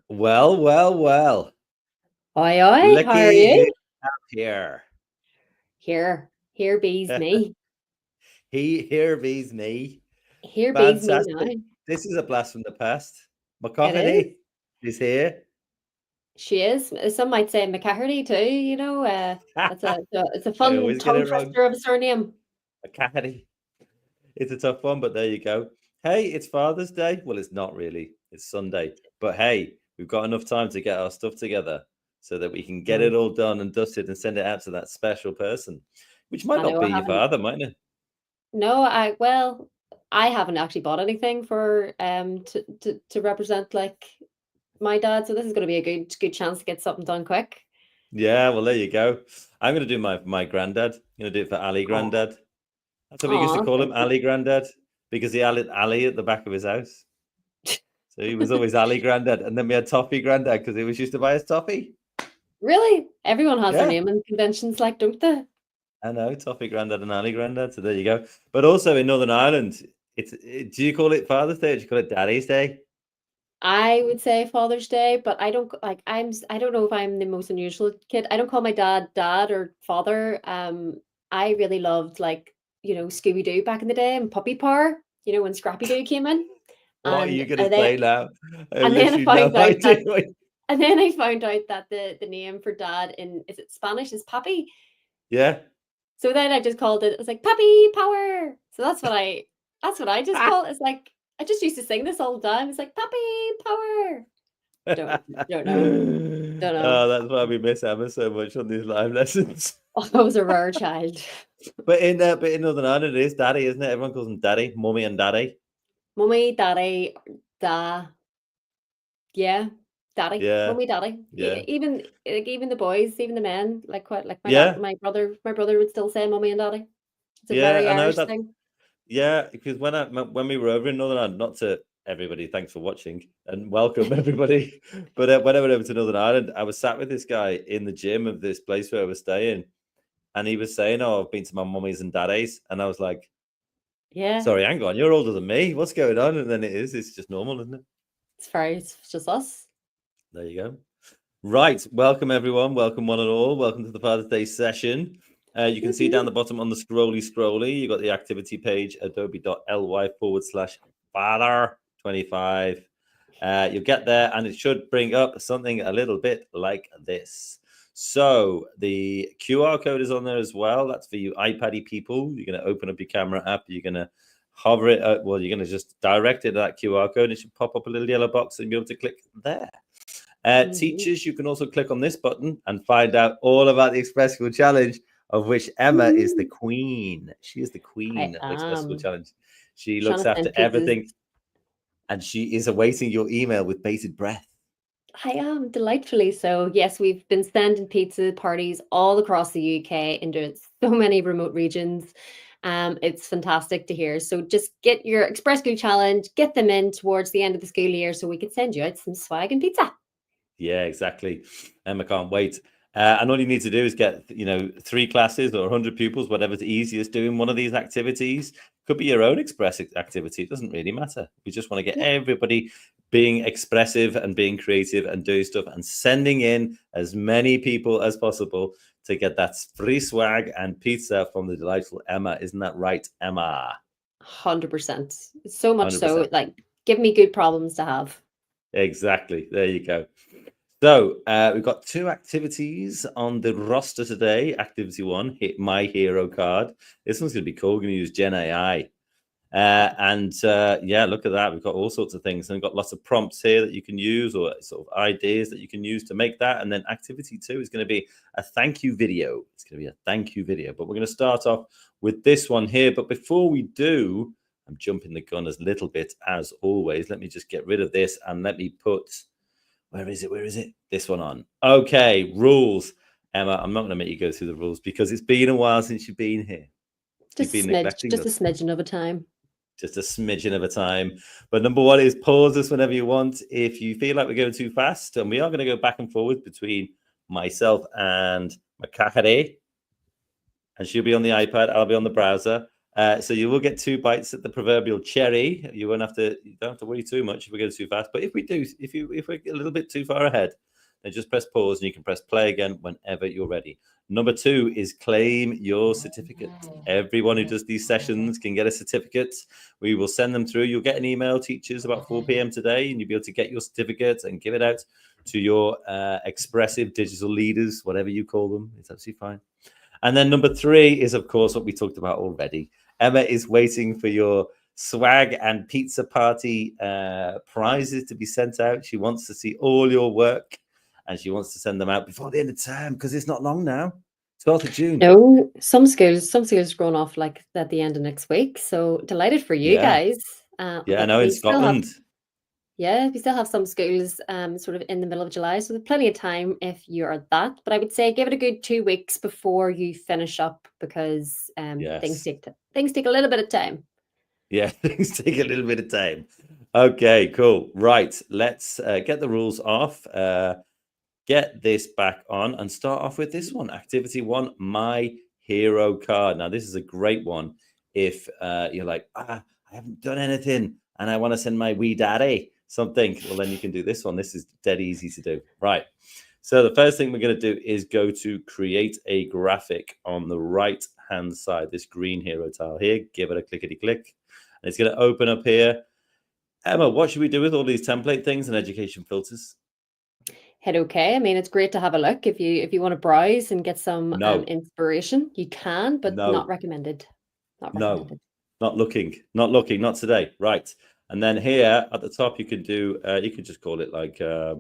Well, well, well. Oi, oi, how are Looky who you? we have here. Here bees me. Here bees me. Here bees me now. Fantastic. This is a blast from the past. It is. McCarthy is here. She is. Some might say McCaherty too, That's it's a I fun always get tongue it wrong. twister of a surname. McCarthy. It's a tough one, but there you go. Hey, it's Father's Day. Well, it's not really. It's Sunday. But hey, we've got enough time to get our stuff together so that we can get No, it all done and dusted and send it out to that special person, which might I not know I be your haven't. father, might it? No, I haven't actually bought anything for to represent like my dad, so this is going to be a good chance to get something done quick. Yeah, well, there you go. I'm going to do my granddad. I'm going to do it for Ali Oh, Granddad. That's what we used to oh, call that's him, Ali Granddad, because he had Ali at the back of his house. So he was always Ali Granddad. And then we had Toffee Granddad because he was used to buy us toffee. really? Everyone has their Yeah, name in conventions, like, don't they? I know, Toffee Granddad and Ali Granddad. So there you go. But also in Northern Ireland, do you call it Father's Day or do you call it Daddy's Day? I would say Father's Day, but I don't like I don't know if I'm the most unusual kid. I don't call my dad or father. I really loved like, Scooby Doo back in the day and Puppy Power, when Scrappy Doo came in. What are And you going uh, to then say now? I have and then I literally no found out that idea. and then I found out that the name for dad in is it Spanish is Papi. Yeah. So then I just called it like Puppy Power. So that's what I just call it. It's like I just used to sing this all the time. It's like Puppy Power. Don't don't know. Don't know. Oh, that's why we miss Emma so much on these live lessons. Oh, I was a rare child. But in Northern Ireland, it is Daddy, isn't it? Everyone calls him Daddy, Mummy, and Daddy. Mummy, daddy, da, yeah, daddy, Yeah, mummy, daddy. yeah, Even the boys, even the men, like quite like my dad, yeah, my brother would still say mummy and daddy. It's a yeah. very I know Irish that. thing. Yeah, because when we were over in Northern Ireland, not to everybody, thanks for watching and welcome everybody. But when I went over to Northern Ireland, I was sat with this guy in the gym of this place where I was staying, and he was saying, "Oh, I've been to my mummy's and daddy's," and I was like, Yeah, "Sorry, hang on, you're older than me. What's going on?" And then it's just normal, isn't it? it's just us. There you go. Right, welcome everyone, welcome one and all, welcome to the Father's Day session. You can see down the bottom on the scrolly, you got the activity page, adobe.ly/father25. You'll get there and it should bring up something a little bit like this. So the QR code is on there as well. That's for you iPaddy people. You're going to open up your camera app, you're going to hover it, you're going to just direct it to that QR code. It should pop up a little yellow box and be able to click there. Mhm. Teachers, you can also click on this button and find out all about the Express School Challenge, of which Emma is the Woo. queen. She is the I queen of the Express School am Challenge. She trying looks to after send pizzas. everything and she is awaiting your email with bated breath. I am delightfully so. Yes, we've been sending pizza parties all across the UK into so many remote regions. It's fantastic to hear. So just get your Express School Challenge, get them in towards the end of the school year so we could send you out some swag and pizza. Yeah, exactly. Emma can't wait. And all you need to do is get, 3 classes or 100 pupils, whatever's easiest, doing one of these activities. Could be your own express activity. It doesn't really matter. We just want to get Yeah, everybody being expressive and being creative and doing stuff and sending in as many people as possible to get that free swag and pizza from the delightful Emma. Isn't that right, Emma? 100%. So much so, 100%. like, give me good problems to have. Exactly. There you go. So we've got 2 activities on the roster today. Activity 1, hit my hero card. This one's going to be cool. We're going to use Gen AI. Yeah, look at that. We've got all sorts of things. And we've got lots of prompts here that you can use or sort of ideas that you can use to make that. And then activity 2 is going to be a thank you video. It's going to be a thank you video. But we're going to start off with this one here. But before we do, I'm jumping the gun a little bit as always. Let me just get rid of this and let me put... Where is it? Where is it? This one on. Okay, rules. Emma, I'm not going to make you go through the rules because it's been a while since you've been here. You've been neglecting Just a us. smidgen of a time. Just a smidgen of a time. But number one is pause this whenever you want. If you feel like we're going too fast, and we are going to go back and forward between myself and Makakare, and she'll be on the iPad, I'll be on the browser. So you will get 2 bites at the proverbial cherry. You don't have to worry too much if we go too fast. But if we do, if we're a little bit too far ahead, then just press pause and you can press play again whenever you're ready. Number 2 is claim your certificate. Everyone who does these sessions can get a certificate. We will send them through. You'll get an email, teachers, about 4 p.m. today, and you'll be able to get your certificate and give it out to your expressive digital leaders, whatever you call them. It's absolutely fine. And then number 3 is, of course, what we talked about already. Emma is waiting for your swag and pizza party prizes to be sent out. She wants to see all your work, and she wants to send them out before the end of term because it's not long now. 12th of June. No, some schools are going off like at the end of next week. So delighted for you guys. Yeah, I know, in Scotland. We still have some schools sort of in the middle of July, so there's plenty of time if you're that. But I would say give it a good 2 weeks before you finish up, because things take a little bit of time. Yeah, things take a little bit of time. Okay, cool. Right, let's get the rules off. Get this back on and start off with this one. Activity 1, My Hero card. Now, this is a great one if you're like, I haven't done anything and I want to send my wee daddy something. Well, then you can do this one. This is dead easy to do. Right. So the first thing we're going to do is go to create a graphic on the right-hand side, this green hero tile here. Give it a clickety-click. And it's going to open up here. Emma, what should we do with all these template things and education filters? Hit OK. I mean, it's great to have a look. If you want to browse and get some inspiration, you can, but not recommended. Not recommended. Not looking, not today. Right. And then here at the top, you could do, you could just call it like, what are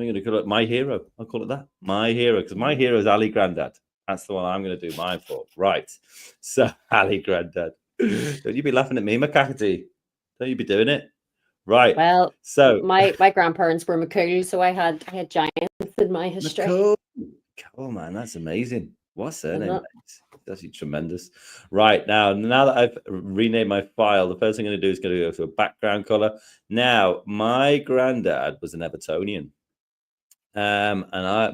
you going to call it? My Hero. I'll call it that. My Hero, because my hero is Ali Grandad. That's the one I'm going to do mine for. Right. So, Ali Grandad. Don't you be laughing at me, McCarthy. Don't you be doing it? Right. Well, so my grandparents were McCool, so I had giants in my history. McCool. Oh man, that's amazing. What surname? That's actually tremendous. Right, now that I've renamed my file, the first thing I'm going to do is going to go to a background color. Now, my granddad was an Evertonian, and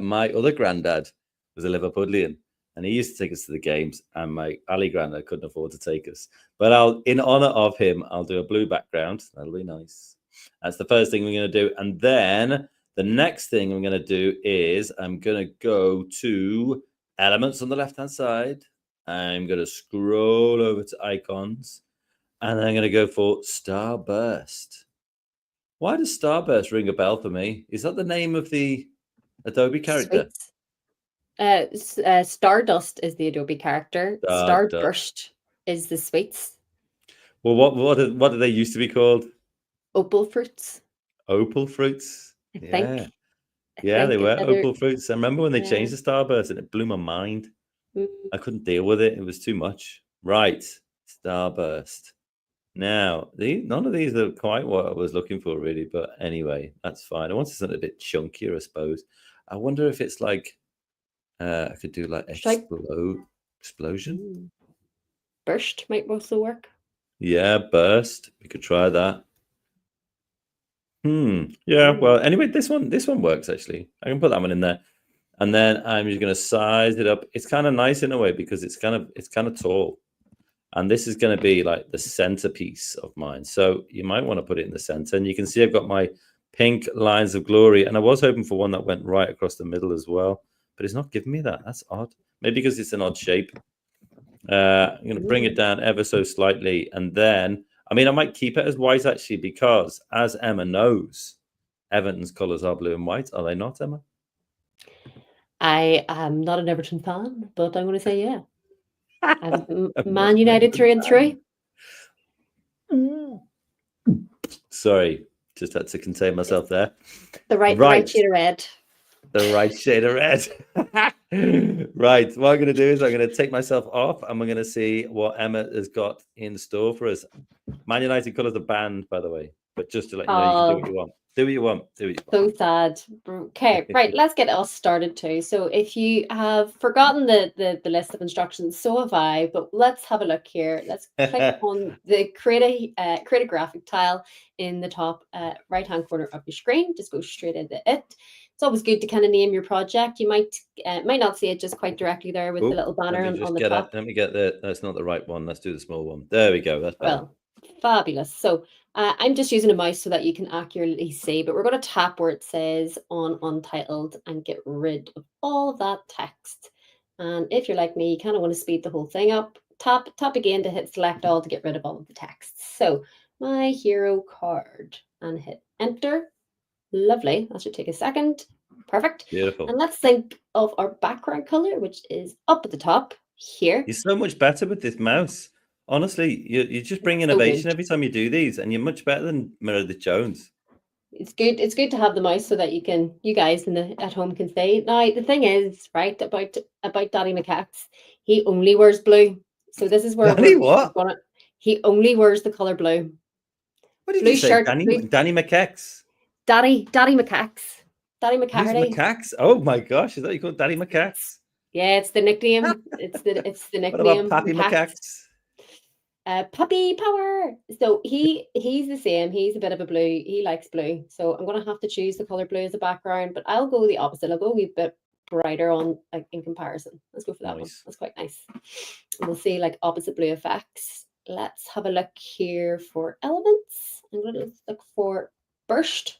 my other granddad was a Liverpudlian, and he used to take us to the games, and my Ali granddad couldn't afford to take us. But in honor of him, I'll do a blue background. That'll be nice. That's the first thing we're going to do. And then the next thing I'm going to do is I'm going to go to elements on the left-hand side. I'm going to scroll over to icons, and then I'm going to go for Starburst. Why does Starburst ring a bell for me? Is that the name of the Adobe character? Stardust is the Adobe character. Starburst is the sweets. Well, what do they used to be called? Opal fruits. Opal fruits. I think. Yeah, they were opal fruits. I remember when they changed the Starburst, and it blew my mind. I couldn't deal with it. It was too much. Right, Starburst. Now, none of these are quite what I was looking for, really. But anyway, that's fine. I wanted something a bit chunkier, I suppose. I wonder if it's like I could do like explosion. Burst might also work. Yeah, burst. We could try that. Yeah. Well, anyway, this one works actually. I can put that one in there, and then I'm just going to size it up. It's kind of nice in a way because it's kind of tall, and this is going to be like the centerpiece of mine. So you might want to put it in the center, and you can see I've got my pink lines of glory, and I was hoping for one that went right across the middle as well, but it's not giving me that. That's odd. Maybe because it's an odd shape. I'm going to bring it down ever so slightly, and then. I mean, I might keep it as white, actually, because as Emma knows, Everton's colours are blue and white. Are they not, Emma? I am not an Everton fan, but I'm going to say yeah. I'm Man United through and through. Sorry, just had to contain myself there. The right shade of red. The right shade of red. Right, what I'm going to do is I'm going to take myself off, and we're going to see what Emma has got in store for us. Man United colours are banned, by the way, but just to let you know, you can do what you want. Do what you want. Do what you So want. sad. Okay, right. Let's get us started too. So if you have forgotten the list of instructions, so have I. But let's have a look here. Let's click on the create a graphic tile in the top right hand corner of your screen. Just go straight into it. It's always good to kind of name your project. You might not see it just quite directly there with the little banner on the top. Let me get the. That's not the right one. Let's do the small one. There we go. That's better. Well, fabulous. So I'm just using a mouse so that you can accurately see, but we're going to tap where it says on untitled and get rid of all of that text. And if you're like me, you kind of want to speed the whole thing up. Tap again to hit select all to get rid of all of the text. So my hero card and hit enter. Lovely. That should take a second. Perfect. Beautiful. And let's think of our background color, which is up at the top here. You're so much better with this mouse. Honestly, you just bring innovation every time you do these, and you're much better than Meredith Jones. It's good. It's good to have the mouse so that you guys at home can see. Now the thing is, right, about Daddy McCax, he only wears blue. So this is where he only wears the color blue. What did blue you say, shirt, Danny McCax? Daddy McCax. Daddy McCarty. Macax? Oh my gosh, is that you called Daddy Macax? Yeah, it's the nickname. It's the nickname. What about Pappy Macax? Puppy power. So he's the same. He's a bit of a blue. He likes blue. So I'm gonna have to choose the color blue as a background, but I'll go the opposite. I'll go a wee bit brighter on in comparison. Let's go for that one. That's quite nice. And we'll see like opposite blue effects. Let's have a look here for elements. I'm gonna look for burst.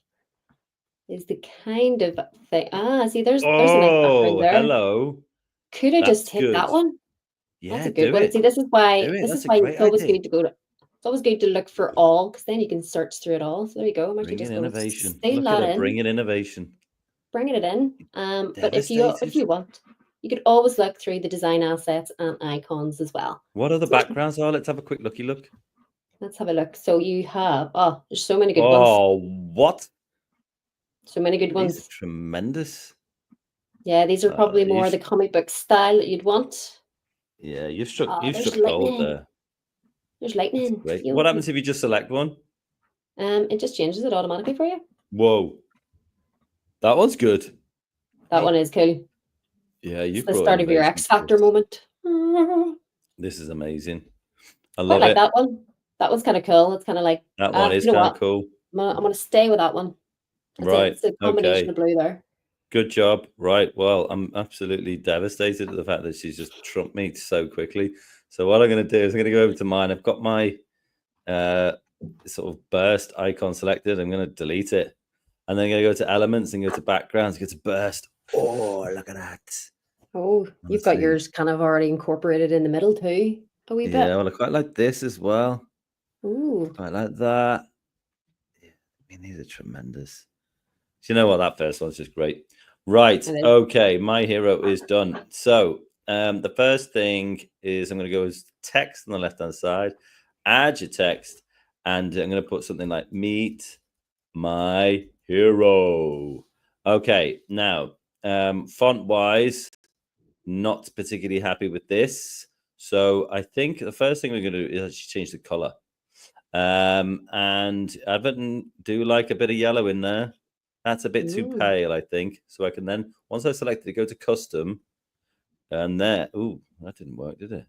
Is the kind of thing. See, there's a nice background there. Hello. Could I just hit that one? Yeah, that's a good one. See, this is why it's always good to go to. It's always good to look for all, because then you can search through it all. So there you go. I'm actually just going innovation. to Look at it, bringing innovation. Bringing it in. But if you want, you could always look through the design assets and icons as well. What other backgrounds are? Let's have a quick looky look. Let's have a look. So you have there's so many good ones. Oh, what? So many good ones. These are tremendous. Yeah, these are probably more the comic book style that you'd want. Yeah, you've struck gold there. There's lightning. Great. What happens if you just select one? It just changes it automatically for you. Whoa. That one's good. That one is cool. Yeah, you've the start of your X Factor moment. This is amazing. I love it. That one. That one's kind of cool. It's kind of like that one is kind of cool. I'm gonna stay with that one. Right. It's a combination of blue there. Good job. Right. Well, I'm absolutely devastated at the fact that she's just trumped me so quickly. So what I'm going to do is I'm going to go over to mine. I've got my sort of burst icon selected. I'm going to delete it. And then I'm going to go to elements and go to backgrounds, go to burst. Oh, look at that. Oh, you've got yours kind of already incorporated in the middle too. A wee bit. Yeah, well, I quite like this as well. Ooh. Quite like that. Yeah, I mean, these are tremendous. Do you know what? That first one's just great. Right. Okay. My hero is done. So the first thing is I'm going to go as text on the left-hand side, add your text, and I'm going to put something like meet my hero. Okay. Now, font-wise, not particularly happy with this. So I think the first thing we're going to do is actually change the color. And I do like a bit of yellow in there. That's a bit too pale, I think. So I can then, once I select it, go to custom. And there, that didn't work, did it?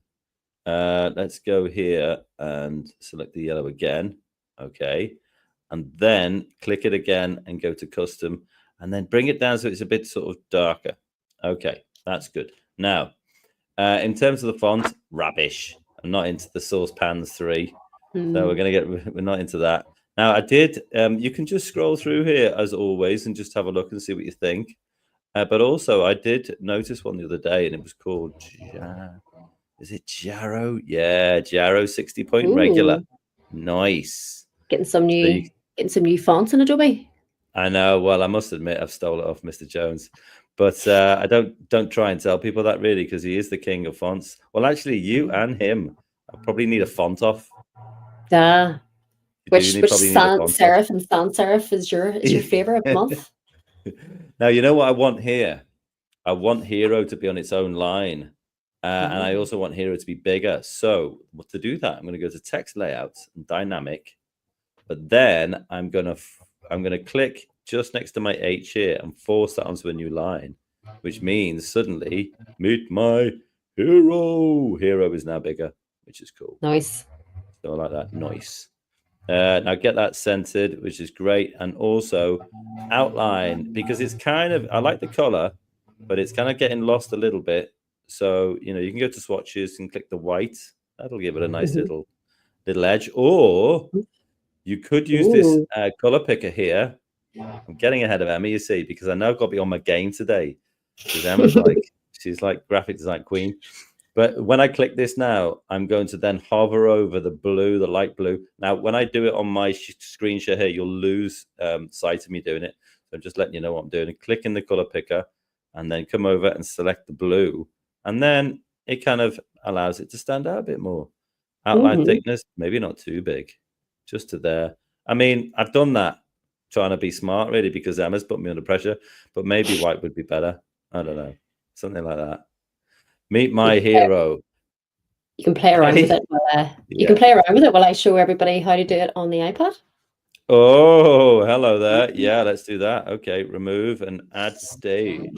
Let's go here and select the yellow again. Okay. And then click it again and go to custom. And then bring it down so it's a bit sort of darker. Okay, that's good. Now, in terms of the font, rubbish. I'm not into the Saucepans 3. So we're not into that. Now, I did, you can just scroll through here as always and just have a look and see what you think. But also, I did notice one the other day and it was called, is it Jarrow? Yeah, Jarrow 60-point regular. Nice. Getting some new fonts in Adobe. I know. Well, I must admit, I've stolen it off Mr. Jones. But I don't try and tell people that really, because he is the king of fonts. Well, actually, you and him, I probably need a font off. Which sans serif and sans serif is your favorite month? Now, you know what I want here? I want hero to be on its own line. And I also want hero to be bigger. So to do that, I'm going to go to text layouts and dynamic. But then I'm going to I'm going to click just next to my H here and force that onto a new line, which means suddenly meet my hero. Hero is now bigger, which is cool. Nice. So I like that. Nice. Now get that centered, which is great. And also outline, because it's kind of, I like the color, but it's kind of getting lost a little bit. So, you know, you can go to swatches and click the white. That'll give it a nice little edge. Or you could use this color picker here. I'm getting ahead of Emma, you see, because I know I've got to be on my game today. Because Emma's like, she's like graphic design queen. But when I click this now, I'm going to then hover over the blue, the light blue. Now, when I do it on my screen share here, you'll lose sight of me doing it. So I'm just letting you know what I'm doing. Click in the color picker and then come over and select the blue. And then it kind of allows it to stand out a bit more. Outline thickness, maybe not too big, just to there. I mean, I've done that trying to be smart, really, because Emma's put me under pressure. But maybe white would be better. I don't know. Something like that. Meet my hero. You can play around with it. You can play around with it while I show everybody how to do it on the iPad. Oh, hello there. Yeah, let's do that. Okay, remove and add stage.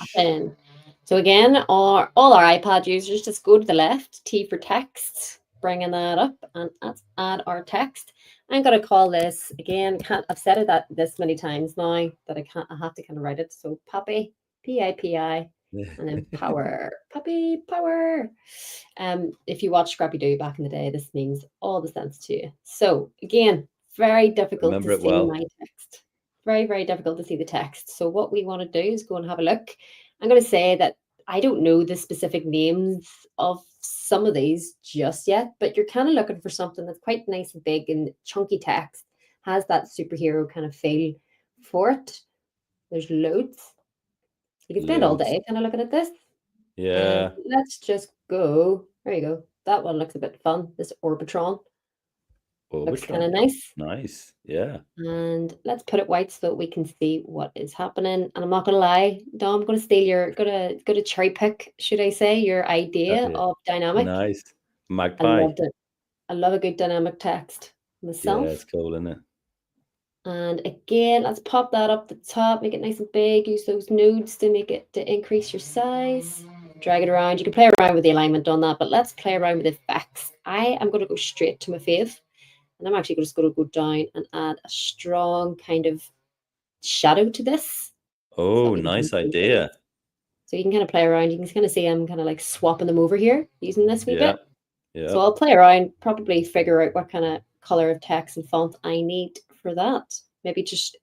So again, all our iPad users, just go to the left, T for text, bringing that up, and add our text. I'm going to call this, again, I've said it this many times now that I have to kind of write it. So Poppy, P-I-P-I. And then power, puppy power. If you watch Scrappy Doo back in the day, this means all the sense to you. So again, very difficult to see my text. Very, very difficult to see the text. So what we want to do is go and have a look. I'm going to say that I don't know the specific names of some of these just yet, but you're kind of looking for something that's quite nice and big and chunky text, has that superhero kind of feel for it. There's loads. You can spend all day kind of looking at this. Yeah. Let's just go. There you go. That one looks a bit fun. This Orbitron. Looks kind of nice. Nice. Yeah. And let's put it white so that we can see what is happening. And I'm not gonna lie, Dom, I'm gonna steal your gonna cherry pick, should I say, your idea of dynamic. Nice. Magpie. I loved it. I love a good dynamic text myself. Yeah, it's cool, isn't it? And again, let's pop that up the top, make it nice and big. Use those nodes to make it to increase your size. Drag it around. You can play around with the alignment on that, but let's play around with the effects. I am going to go straight to my fave, and I'm actually just going to go down and add a strong kind of shadow to this. Oh, nice idea. So you can kind of play around. You can kind of see I'm kind of like swapping them over here using this wee bit. Yeah. So I'll play around, probably figure out what kind of color of text and font I need for that. Maybe just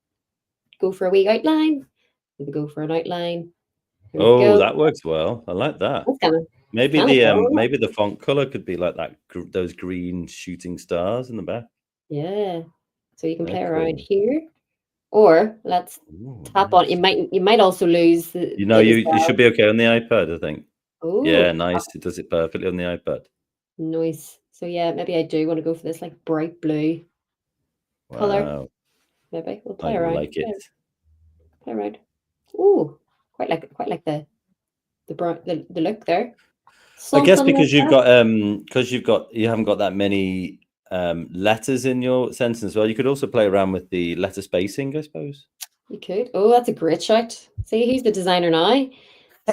go for a wee outline. Maybe go for an outline. Oh, that works well. I like that. Maybe the font color could be like that. Those green shooting stars in the back. Yeah. So you can play around here, or let's tap on. You might also lose. You should be okay on the iPad, I think. Oh, yeah, nice. It does it perfectly on the iPad. Nice. So yeah, maybe I do want to go for this like bright blue color. Maybe we'll play around. I like it. Play around. Ooh, quite like the look there. I guess because you haven't got that many letters in your sentence. Well, you could also play around with the letter spacing, I suppose. You could. Oh, that's a great shot. See, he's the designer now.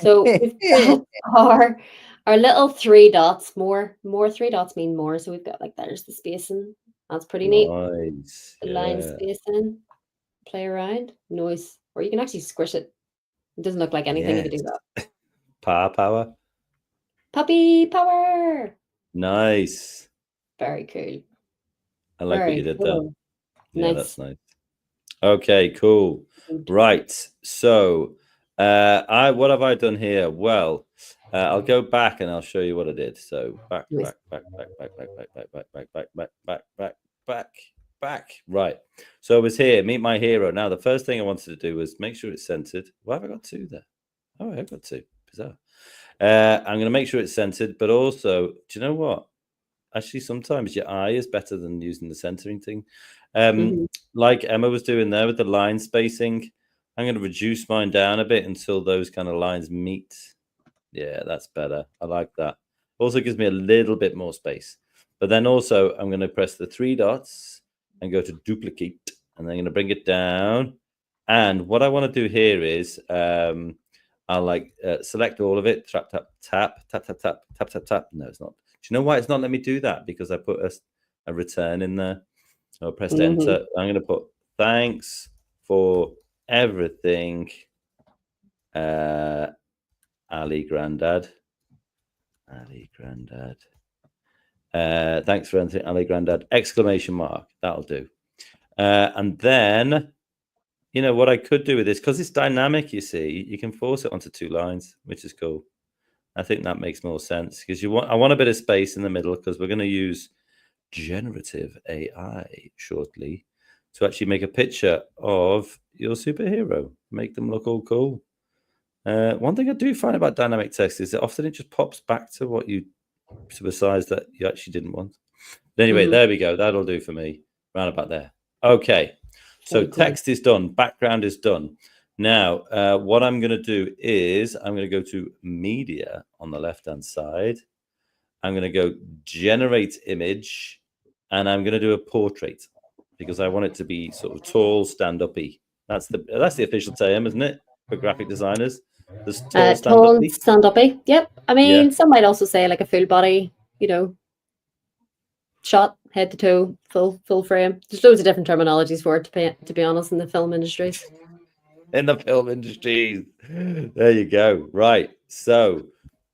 So we've got our little 3 dots. More 3 dots mean more. So we've got like there's the spacing. That's pretty neat. Nice. The line spacing. Play around. Noise. Or you can actually squish it. It doesn't look like anything if you do that. Power. Puppy power. Nice. Very cool. I like what you did there. Yeah, that's nice. Okay, cool. Right. So what have I done here? Well, I'll go back and I'll show you what I did. So back. Right. So I was here, meet my hero. Now, the first thing I wanted to do was make sure it's centered. Why have I got 2 there? Oh, I've got 2. Bizarre. I'm going to make sure it's centered, but also, do you know what? Actually, sometimes your eye is better than using the centering thing. Like Emma was doing there with the line spacing, I'm going to reduce mine down a bit until those kind of lines meet. Yeah, that's better. I like that. Also gives me a little bit more space. But then also, I'm going to press the 3 dots and go to duplicate and I'm going to bring it down. And what I want to do here is I'll like select all of it, tap, tap, tap, tap, tap, tap, tap, tap, tap. No, it's not. Do you know why it's not letting me do that? Because I put a return in there. I'll press enter. I'm going to put thanks for everything, Ali Grandad. Ali Grandad. Thanks for everything, Ali Grandad. Exclamation mark. That'll do. And then, you know, what I could do with this, because it's dynamic, you see, you can force it onto 2 lines, which is cool. I think that makes more sense because I want a bit of space in the middle because we're going to use generative AI shortly to actually make a picture of your superhero, make them look all cool. One thing I do find about dynamic text is that often it just pops back to what you, to a size that you actually didn't want. But anyway, there we go. That'll do for me. Round about there. Okay. So text is done. Background is done. Now, what I'm going to do is I'm going to go to media on the left-hand side. I'm going to go generate image, and I'm going to do a portrait because I want it to be sort of tall, stand-up-y. That's the official term, isn't it, for graphic designers? There's tall, stand-up-y. Stand-up-y. Yep. I mean, some might also say like a full body, you know, shot, head to toe, full frame. There's loads of different terminologies for it, to be honest, in the film industries. In the film industry. There you go. Right. So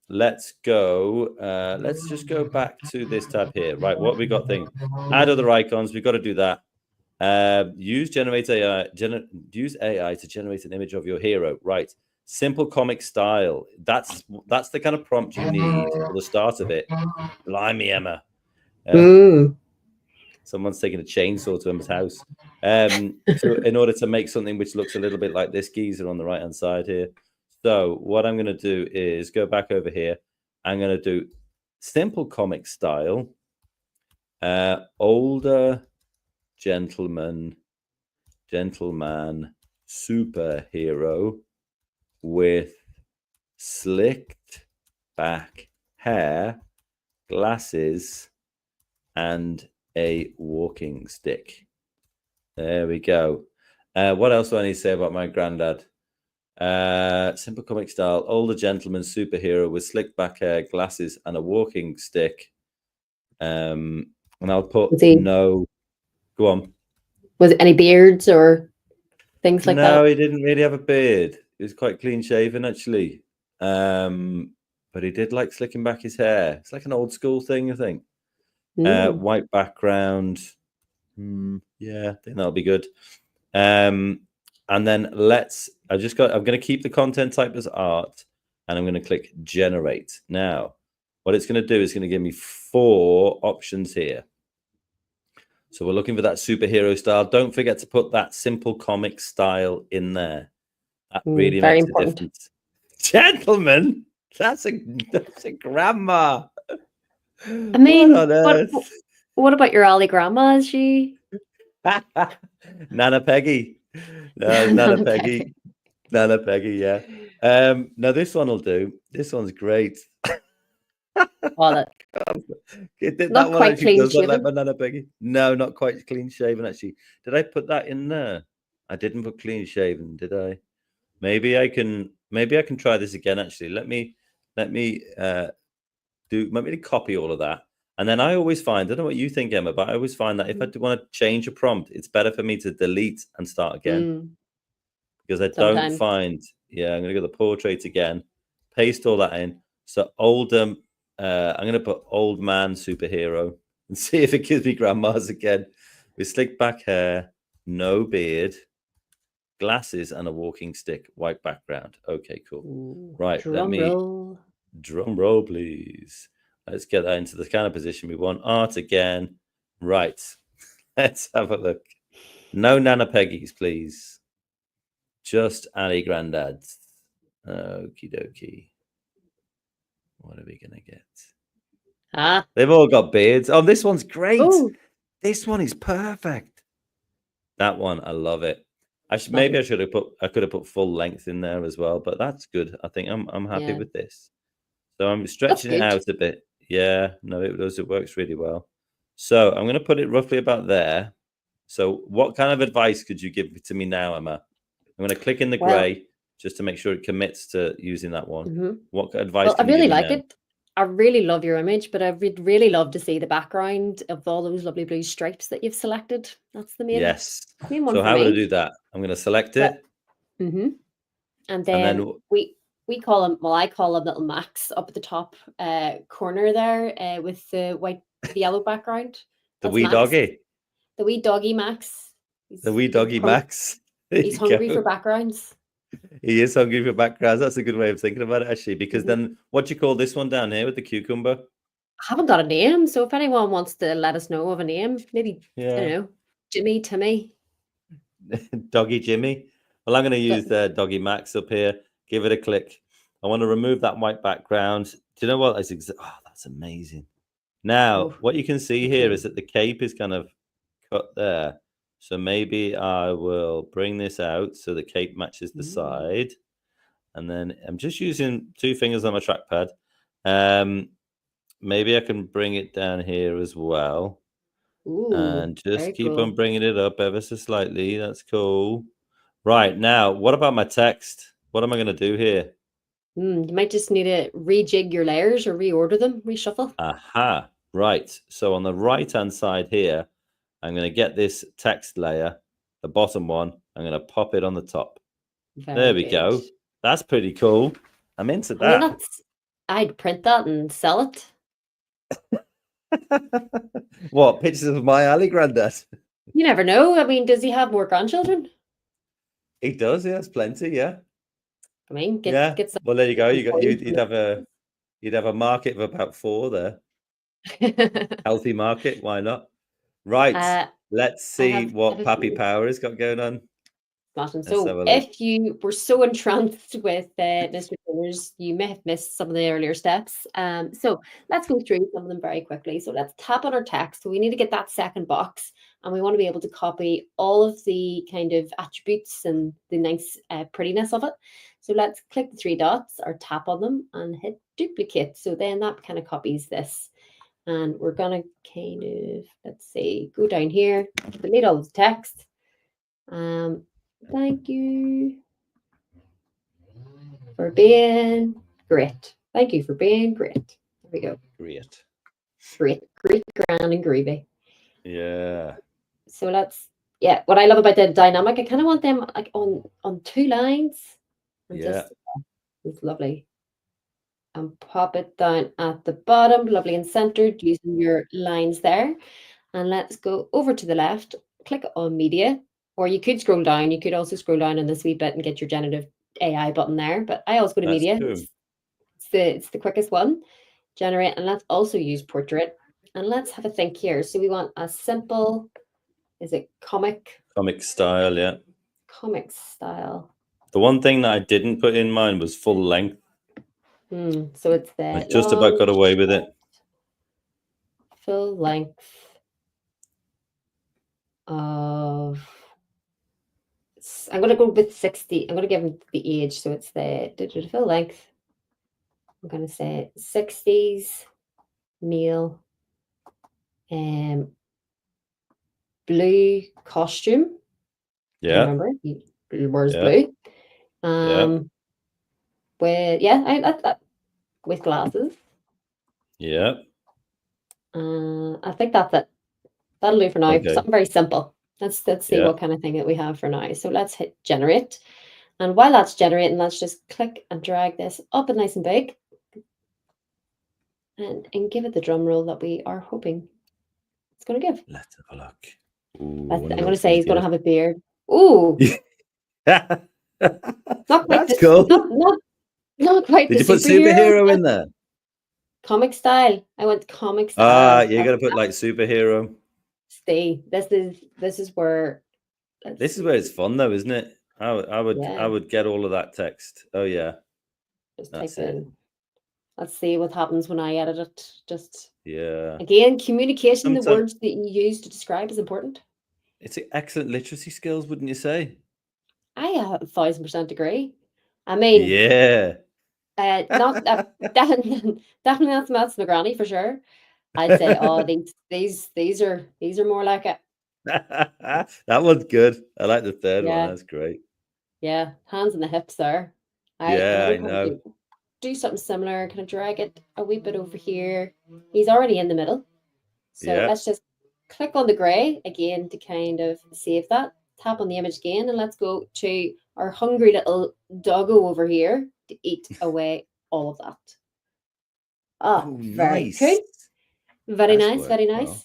let's go. Let's just go back to this tab here. Right. What we got thing? Add other icons. We've got to do that. Use generate AI. Use AI to generate an image of your hero. Right. Simple comic style. That's the kind of prompt you need for the start of it. Blimey, Emma. Someone's taking a chainsaw to Emma's house. In order to make something which looks a little bit like this geezer on the right hand side here. So what I'm going to do is go back over here. I'm going to do simple comic style, older gentleman superhero with slicked back hair, glasses, and a walking stick. There we go. What else do I need to say about my granddad? Simple comic style, older gentleman superhero with slick back hair, glasses, and a walking stick. And I'll put no. Go on. Was it any beards or things like that? No, he didn't really have a beard. He was quite clean shaven, actually. But he did like slicking back his hair. It's like an old school thing, I think. White background. Yeah, I think that'll be good. And then I'm going to keep the content type as art, and I'm going to click generate. Now, what it's going to do is going to give me 4 options here. So we're looking for that superhero style. Don't forget to put that simple comic style in there. That really makes a difference. Gentlemen, that's a grandma. I mean, what about your Ali grandma? Is she Nana Peggy? No, Nana Peggy. Nana Peggy, yeah. No, this one will do. This one's great. Well, not quite clean shaven. Like my Nana Peggy. No, not quite clean shaven. Actually, did I put that in there? I didn't put clean shaven, did I? Maybe I can try this again. Actually, let me copy all of that. And then I always find, I don't know what you think, Emma, but I always find that if I want to change a prompt, it's better for me to delete and start again. Because I don't find, I'm going to go to the portrait again, paste all that in. So I'm going to put old man superhero and see if it gives me grandma's again. With slick back hair, no beard, glasses, and a walking stick, white background. Okay, cool. Ooh, right, drum roll, please. Let's get that into the kind of position we want. Art again. Right. Let's have a look. No Nana Peggies, please. Just Ali Granddads. Okie dokie. What are we going to get? They've all got beards. Oh, this one's great. Ooh. This one is perfect. That one, I love it. I could have put full length in there as well, but that's good. I think I'm happy with this. So I'm stretching it out a bit. Yeah, no, it does. It works really well. So I'm going to put it roughly about there. So what kind of advice could you give to me now, Emma? I'm going to click in the Well, gray just to make sure it commits to using that one. mhm. What advice Well, I can you really give me like now? it. I really love your image, but I would really love to see the background of all those lovely blue stripes that you've selected. That's the main Yes. one So for how would I me. do that? I'm going to select But it, and and then then we call them. Well, I call them little Macs up at the top corner there with the yellow background. the That's wee Max, doggy, the wee doggy Max. the wee doggy Max. There He's you hungry for go. backgrounds. He is hungry for backgrounds. That's a good way of thinking about it, actually. Because Mhm. then, what do you call this one down here with the cucumber? I haven't got a name, so if anyone wants to let us know of a name, maybe I Yeah, don't know, Jimmy, Timmy. Doggy Jimmy. Well, I'm going to use the Doggy Max up here. Give it a click. I want to remove that white background. Do you know what? That's amazing. Now, Oh, what you can see here is that the cape is kind of cut there. So maybe I will bring this out so the cape matches the side. And then I'm just using 2 fingers on my trackpad. Maybe I can bring it down here as well. Ooh, And just very keep cool. on bringing it up ever so slightly. That's cool. Right, now, what about my text? What am I going to do here? You might just need to rejig your layers or reorder them, reshuffle. Aha, right. So on the right-hand side here, I'm going to get this text layer, the bottom one. I'm going to pop it on the top. Very There we good. go. That's pretty cool. I'm into I mean, that. I'd print that and sell it. What, pictures of my alley granddad? You never know. I mean, does he have more grandchildren? He does, he has plenty, yeah. I mean, Yeah. get some. Well, there you go. Employees You'd have a market of about 4 there. Healthy market, why not? Right. Let's see what Pappy Power has got going on. Smashing. Let's have So a look. if you were so entranced with Mr. Thurs, you may have missed some of the earlier steps. So let's go through some of them very quickly. So let's tap on our text. So we need to get that second box, and we want to be able to copy all of the kind of attributes and the nice prettiness of it. So let's click the 3 dots or tap on them and hit duplicate. So then that kind of copies this. And we're going to kind of, let's see, go down here, delete all the text. Thank you for being great. Thank you for being great. There we go. Great. Great, grand, and groovy. Yeah. So what I love about the dynamic, I kind of want them like on 2 lines. And just, it's lovely. And pop it down at the bottom, lovely and centered, using your lines there. And let's go over to the left, click on media, or you could scroll down. You could also scroll down in this wee bit and get your generative AI button there. But I always go to media. Cool. It's the quickest one. Generate, and let's also use portrait. And let's have a think here. So we want a simple, is it comic? Comic style, yeah. Comic style. The one thing that I didn't put in mine was full length. So it's the I just about got away with it. Full length of, I'm going to go with 60. I'm going to give him the age. So it's the full length. I'm going to say 60s male blue costume. Yeah. Remember, he wears blue. With glasses. Yeah. I think that's it. That'll do for now. Okay. Something very simple. Let's see what kind of thing that we have for now. So let's hit generate. And while that's generating, let's just click and drag this up and nice and big. And give it the drum roll that we are hoping it's going to give. Let's have a look. Ooh, I'm going to say he's going to have a beard. Ooh. Not quite. That's cool. Not quite. Did you put superhero in there? Comic style. I went comic style. You're gonna put like superhero. See, this is where. This is where it's fun, though, isn't it? I would get all of that text. Oh yeah. Just type in. Let's see what happens when I edit it. Just yeah. Again, communication. The words that you use to describe is important. It's excellent literacy skills, wouldn't you say? I 1000% agree. I mean, yeah. Not definitely not Matt's my granny for sure. I'd say, oh, these are more like it. That one's good. I like the third one. Yeah, That's great. yeah. Hands on the hips there. I Yeah, I would know. probably do something similar. Kind of drag it a wee bit over here. He's already in the middle. So Yeah. let's just click on the gray again to kind of save that. Tap on the image again and let's go to our hungry little doggo over here to eat away all of that. Ah, Oh, very good. nice. Very That's nice, worked very well. nice.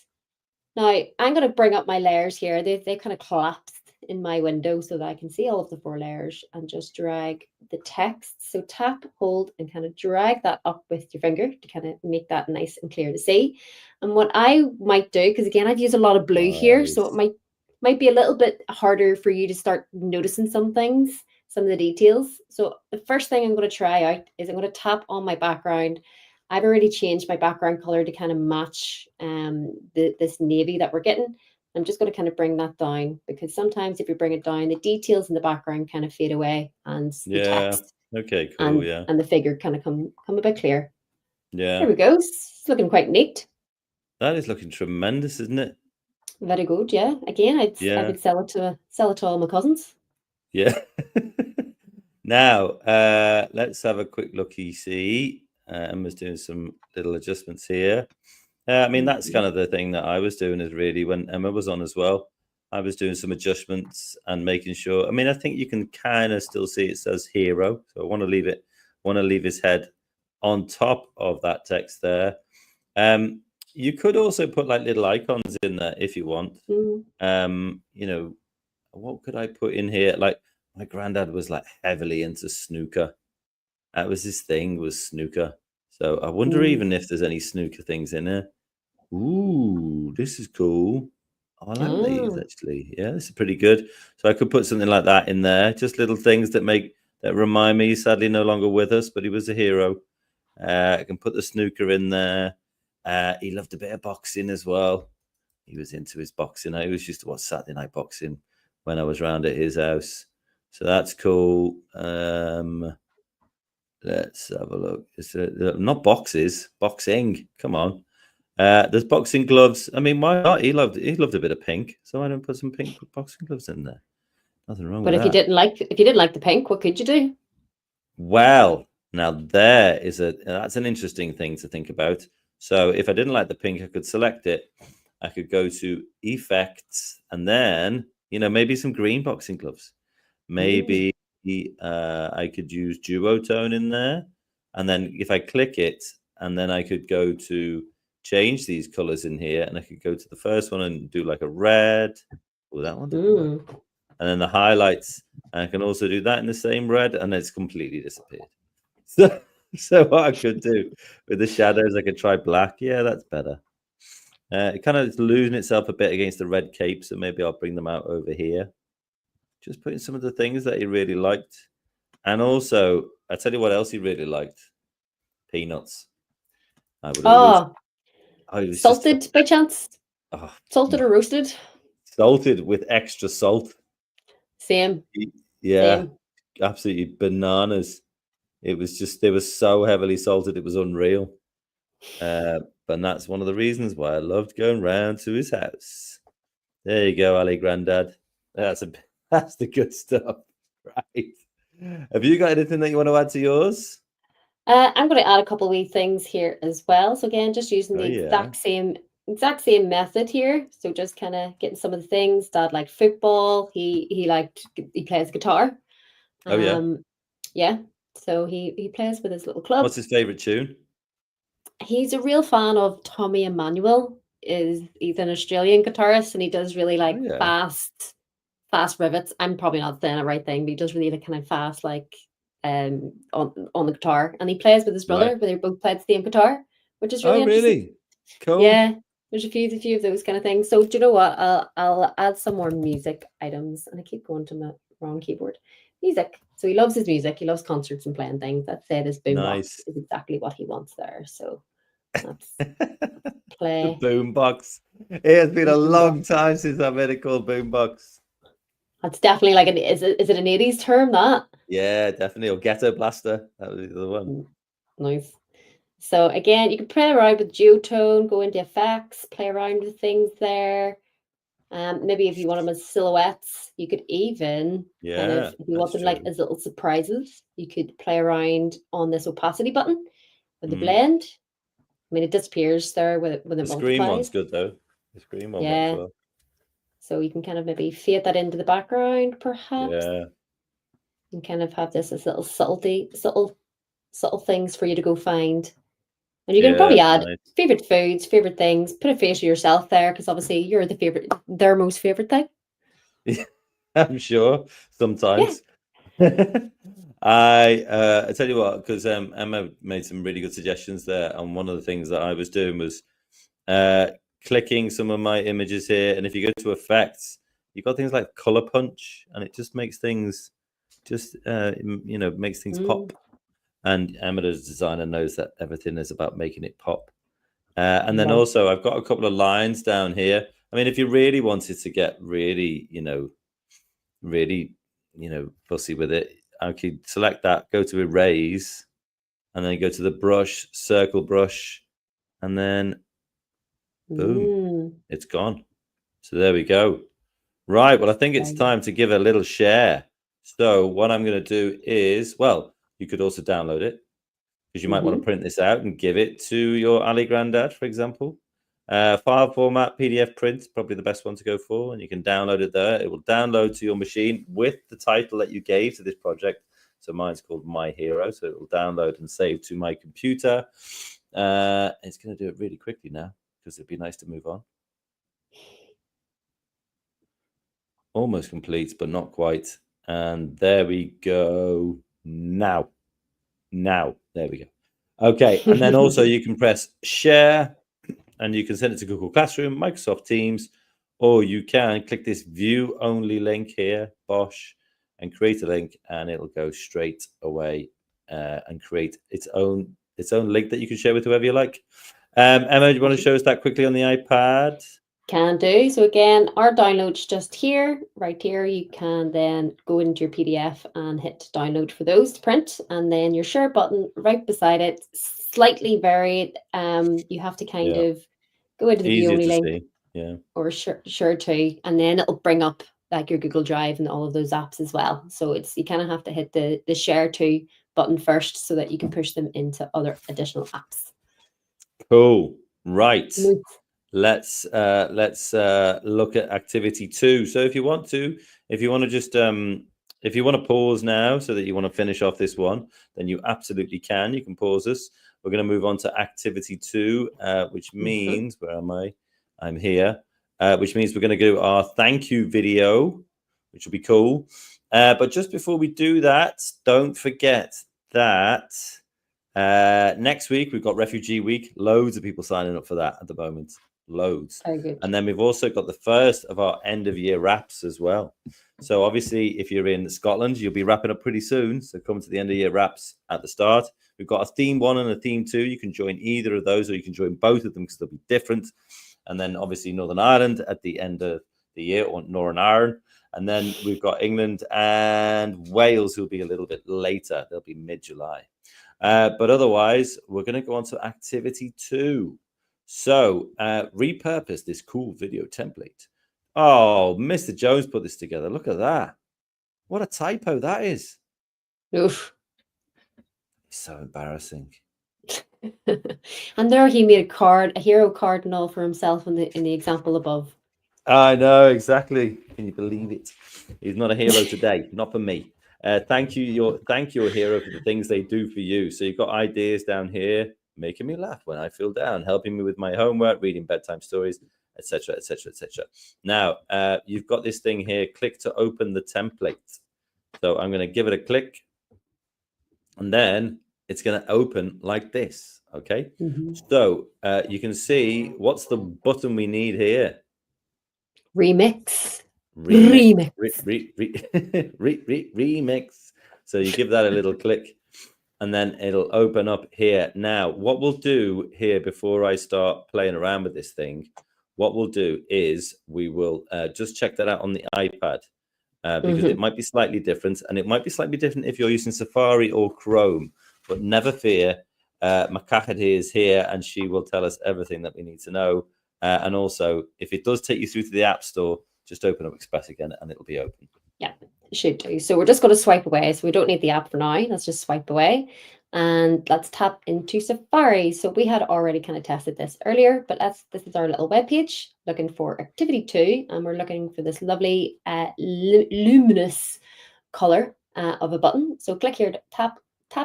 Now I'm going to bring up my layers here. They kind of collapsed in my window so that I can see all of the 4 layers and just drag the text. So tap, hold, and kind of drag that up with your finger to kind of make that nice and clear to see. And what I might do, because again, I've used a lot of blue here, so it Nice. might be a little bit harder for you to start noticing some things, some of the details. So the first thing I'm going to try out is I'm going to tap on my background. I've already changed my background color to kind of match this navy that we're getting. I'm just going to kind of bring that down because sometimes if you bring it down, the details in the background kind of fade away and the Yeah. text Okay, cool. Yeah. and the figure kind of come a bit clear. Yeah. There we go. It's looking quite neat. That is looking tremendous, isn't it? Very good. Yeah. Again, I Yeah. would sell it to all my cousins. Yeah. Now, let's have a quick looky see. Emma's doing some little adjustments here. I mean, that's kind of the thing that I was doing is really when Emma was on as well. I was doing some adjustments and making sure. I mean, I think you can kind of still see it says hero. So I want to leave his head on top of that text there. You could also put like little icons in there if you want. You know, what could I put in here? Like my granddad was like heavily into snooker. That was his thing, was snooker. So I wonder even if there's any snooker things in here. Ooh, this is cool. I like these Ah, actually. Yeah, this is pretty good. So I could put something like that in there. Just little things that remind me. He's sadly no longer with us, but he was a hero. I can put the snooker in there. He loved a bit of boxing as well. He was into his boxing. I always used to watch Saturday Night Boxing when I was round at his house. So that's cool. Let's have a look. It's not boxes, boxing. Come on. There's boxing gloves. I mean, why not? He loved a bit of pink, so why don't put some pink boxing gloves in there? Nothing wrong but with that. if you didn't like the pink, what could you do? Well, now that's an interesting thing to think about. So if I didn't like the pink, I could select it. I could go to effects and then, maybe some green boxing gloves. Mm, Maybe I could use duotone in there. And then if I click it, and then I could go to change these colors in here, and I could go to the first one and do like a red. Oh, that one didn't work. mm. And then the highlights, and I can also do that in the same red, and it's completely disappeared. So what I could do with the shadows, I could try black. Yeah, that's better. It kind of losing itself a bit against the red cape, so maybe I'll bring them out over here. Just putting some of the things that he really liked. And also, I tell you what else he really liked. Peanuts. I would always, Oh, I was just salted by chance? oh, Salted or roasted? salted with extra salt. Same, Yeah, same. absolutely bananas. It was just, they were so heavily salted, it was unreal. But that's one of the reasons why I loved going round to his house. There you go, Ali Grandad. That's a that's the good stuff, right? Have you got anything that you want to add to yours? I'm going to add a couple of wee things here as well. So again, just using Oh the yeah, exact same method here. So just kind of getting some of the things. Dad liked football. He plays guitar. oh yeah. Yeah. So he plays with his little What's club. his favorite tune? He's a real fan of Tommy Emmanuel. He's an Australian guitarist and he does really Oh like yeah, fast rivets. I'm probably not saying the right thing, but he does really like kind of fast, like on the guitar. And he plays with his right. brother, where they both play the same guitar, which is Oh really interesting. really? Cool. Yeah, there's a few of those kind of things. So do you know what? I'll add some more music items, and I keep going to my wrong keyboard. Music. So he loves his music. He loves concerts and playing things. That said, his boombox Nice. is exactly what he wants there. So let's The play boombox. It has been the a boombox. long time since I've heard it called boombox. That's definitely like is it an 80s term that? Yeah, definitely. Or ghetto blaster. That was the other one. Mm, nice. So again, you can play around with duotone, go into effects, play around with things there. Maybe if you want them as silhouettes, you could even kind of, if you want them like as little surprises, you could play around on this opacity button with the blend. I mean, it disappears there when it multiplies. The screen one's good though. The screen one works well. So you can kind of maybe fade that into the background, perhaps. Yeah. And kind of have this as little subtle things for you to go find. And you can probably add favorite foods, favorite things, put a face of yourself there, because obviously you're their most favorite thing. I'm sure sometimes. Yeah. I tell you what, because Emma made some really good suggestions there, and one of the things that I was doing was clicking some of my images here, and if you go to effects, you've got things like color punch, and it just makes things makes things pop. And Emma, as a designer, knows that everything is about making it pop. And then also I've got a couple of lines down here. I mean, if you really wanted to get really fussy with it, I could select that, go to erase, and then go to the brush, circle brush, and then boom, it's gone. So there we go. Right. Well, I think it's time to give a little share. So what I'm going to do is, well, you could also download it, because you might want to print this out and give it to your Ali Granddad, for example. File format, PDF print, probably the best one to go for, and you can download it there. It will download to your machine with the title that you gave to this project. So mine's called My Hero, so it will download and save to my computer. It's going to do it really quickly now, because it'd be nice to move on. Almost complete, but not quite. And there we go. Now, there we go. Okay, and then also you can press share, and you can send it to Google Classroom, Microsoft Teams, or you can click this view only link here, Bosch, and create a link, and it'll go straight away and create its own link that you can share with whoever you like. Emma, do you want to show us that quickly on the iPad? Can do. So again, our download's just here, right here. You can then go into your PDF and hit download for those to print, and then your share button right beside it, slightly varied. You have to kind of go into the view only link, or share to, and then it'll bring up like your Google Drive and all of those apps as well. So you kind of have to hit the share to button first, so that you can push them into other additional apps. Cool. Right. Let's look at activity 2. So if you want to just if you want to pause now, so that you want to finish off this one, then you absolutely can. You can pause us. We're going to move on to activity 2, which means, where am I? I'm here. Which means we're going to do our thank you video, which will be cool. But just before we do that, don't forget that next week we've got Refugee Week. Loads of people signing up for that at the moment. Loads. And then we've also got the first of our end of year wraps as well. So obviously, if you're in Scotland, you'll be wrapping up pretty soon. So come to the end of year wraps at the start. We've got a theme 1 and a theme 2. You can join either of those, or you can join both of them, because they'll be different. And then obviously Northern Ireland at the end of the year, or Northern Ireland. And then we've got England and Wales, who'll be a little bit later. They'll be mid-July. But otherwise, we're going to go on to activity 2. So repurpose this cool video template. Oh, Mr. Jones put this together. Look at that. What a typo that is. Oof. So embarrassing. And there he made a hero card and all for himself in the example above. I know, exactly. Can you believe it? He's not a hero today, not for me. Thank you your hero for the things they do for you. So you've got ideas down here, making me laugh when I feel down, helping me with my homework, reading bedtime stories, etc., etc., etc. Now, you've got this thing here, click to open the template. So I'm going to give it a click, and then it's going to open like this, okay? So you can see, what's the button we need here? Remix. So you give that a little click, and then it'll open up here. Now, what we'll do here, before I start playing around with this thing, what we'll do is we will just check that out on the iPad, because it might be slightly different, and it might be slightly different if you're using Safari or Chrome. But never fear, Makahati is here, and she will tell us everything that we need to know. And also, if it does take you through to the App Store, just open up Express again and it'll be open. Yeah, it should do. So we're just going to swipe away. So we don't need the app for now. Let's just swipe away. And let's tap into Safari. So we had already kind of tested this earlier, but this is our little web page looking for activity 2. And we're looking for this lovely luminous color of a button. So click here to tap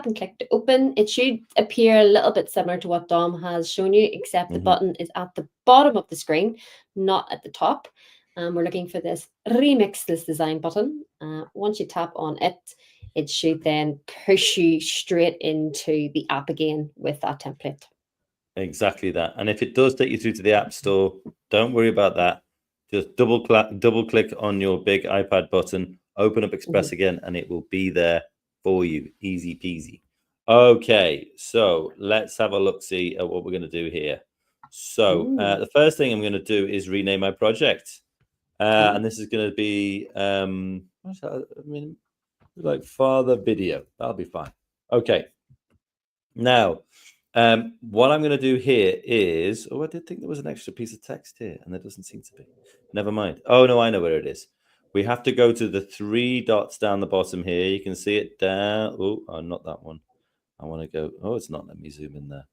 and click to open. It should appear a little bit similar to what Dom has shown you, except the button is at the bottom of the screen, not at the top. We're looking for this remix this design button. Once you tap on it, it should then push you straight into the app again with that template. Exactly that. And if it does take you through to the App Store, don't worry about that. Just double click on your big iPad button, open up Express again, and it will be there for you. Easy peasy. Okay, so let's have a look-see at what we're going to do here. So the first thing I'm going to do is rename my project. And this is going to be, like father video. That'll be fine. Okay. Now, what I'm going to do here is, I did think there was an extra piece of text here, and there doesn't seem to be. Never mind. Oh, no, I know where it is. We have to go to the 3 dots down the bottom here. You can see it down. Oh, not that one. I want to go. Oh, it's not letting me zoom in there.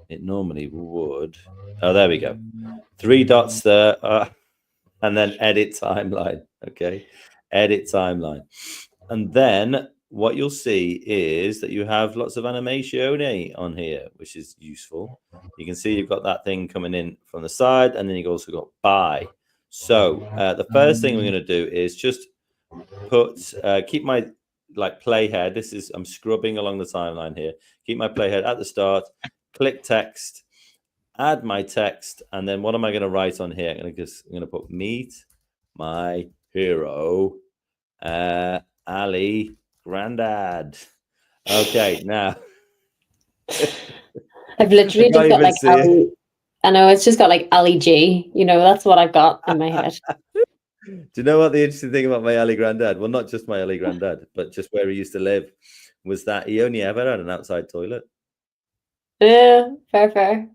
It normally would. Oh, there we go. 3 dots there. And then edit timeline. Okay. Edit timeline. And then what you'll see is that you have lots of animation on here, which is useful. You can see you've got that thing coming in from the side, and then you've also got by. So the first thing we're going to do is just keep my playhead. I'm scrubbing along the timeline here. Keep my playhead at the start, click text, add my text, and then what am I going to write on here? I'm going to put meet my hero, Ali Grandad. Okay, now I've literally just got like Ali. I know it's just got like Ali G. That's what I've got in my head. Do you know what the interesting thing about my Ali Grandad? Well, not just my Ali Grandad, but just where he used to live, was that he only ever had an outside toilet. Yeah, fair.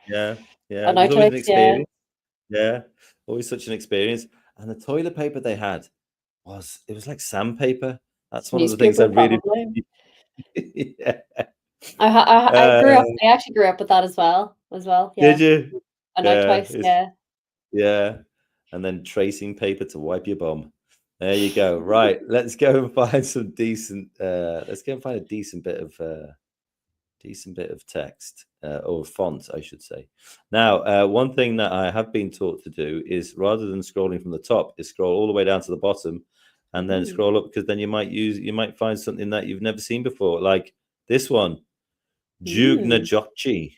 Yeah. It was always an experience. Yeah, always such an experience. And the toilet paper they had was like sandpaper. That's one of the things I really. Yeah. I actually grew up with that as well. Yeah. Did you? I know twice. Yeah. And then tracing paper to wipe your bum. There you go. Right. Let's go and find some decent. Let's go and find a decent bit of text or font, I should say. Now, one thing that I have been taught to do is, rather than scrolling from the top, is scroll all the way down to the bottom, and then scroll up, because then you might find something that you've never seen before, like this one, Jugna Jochi.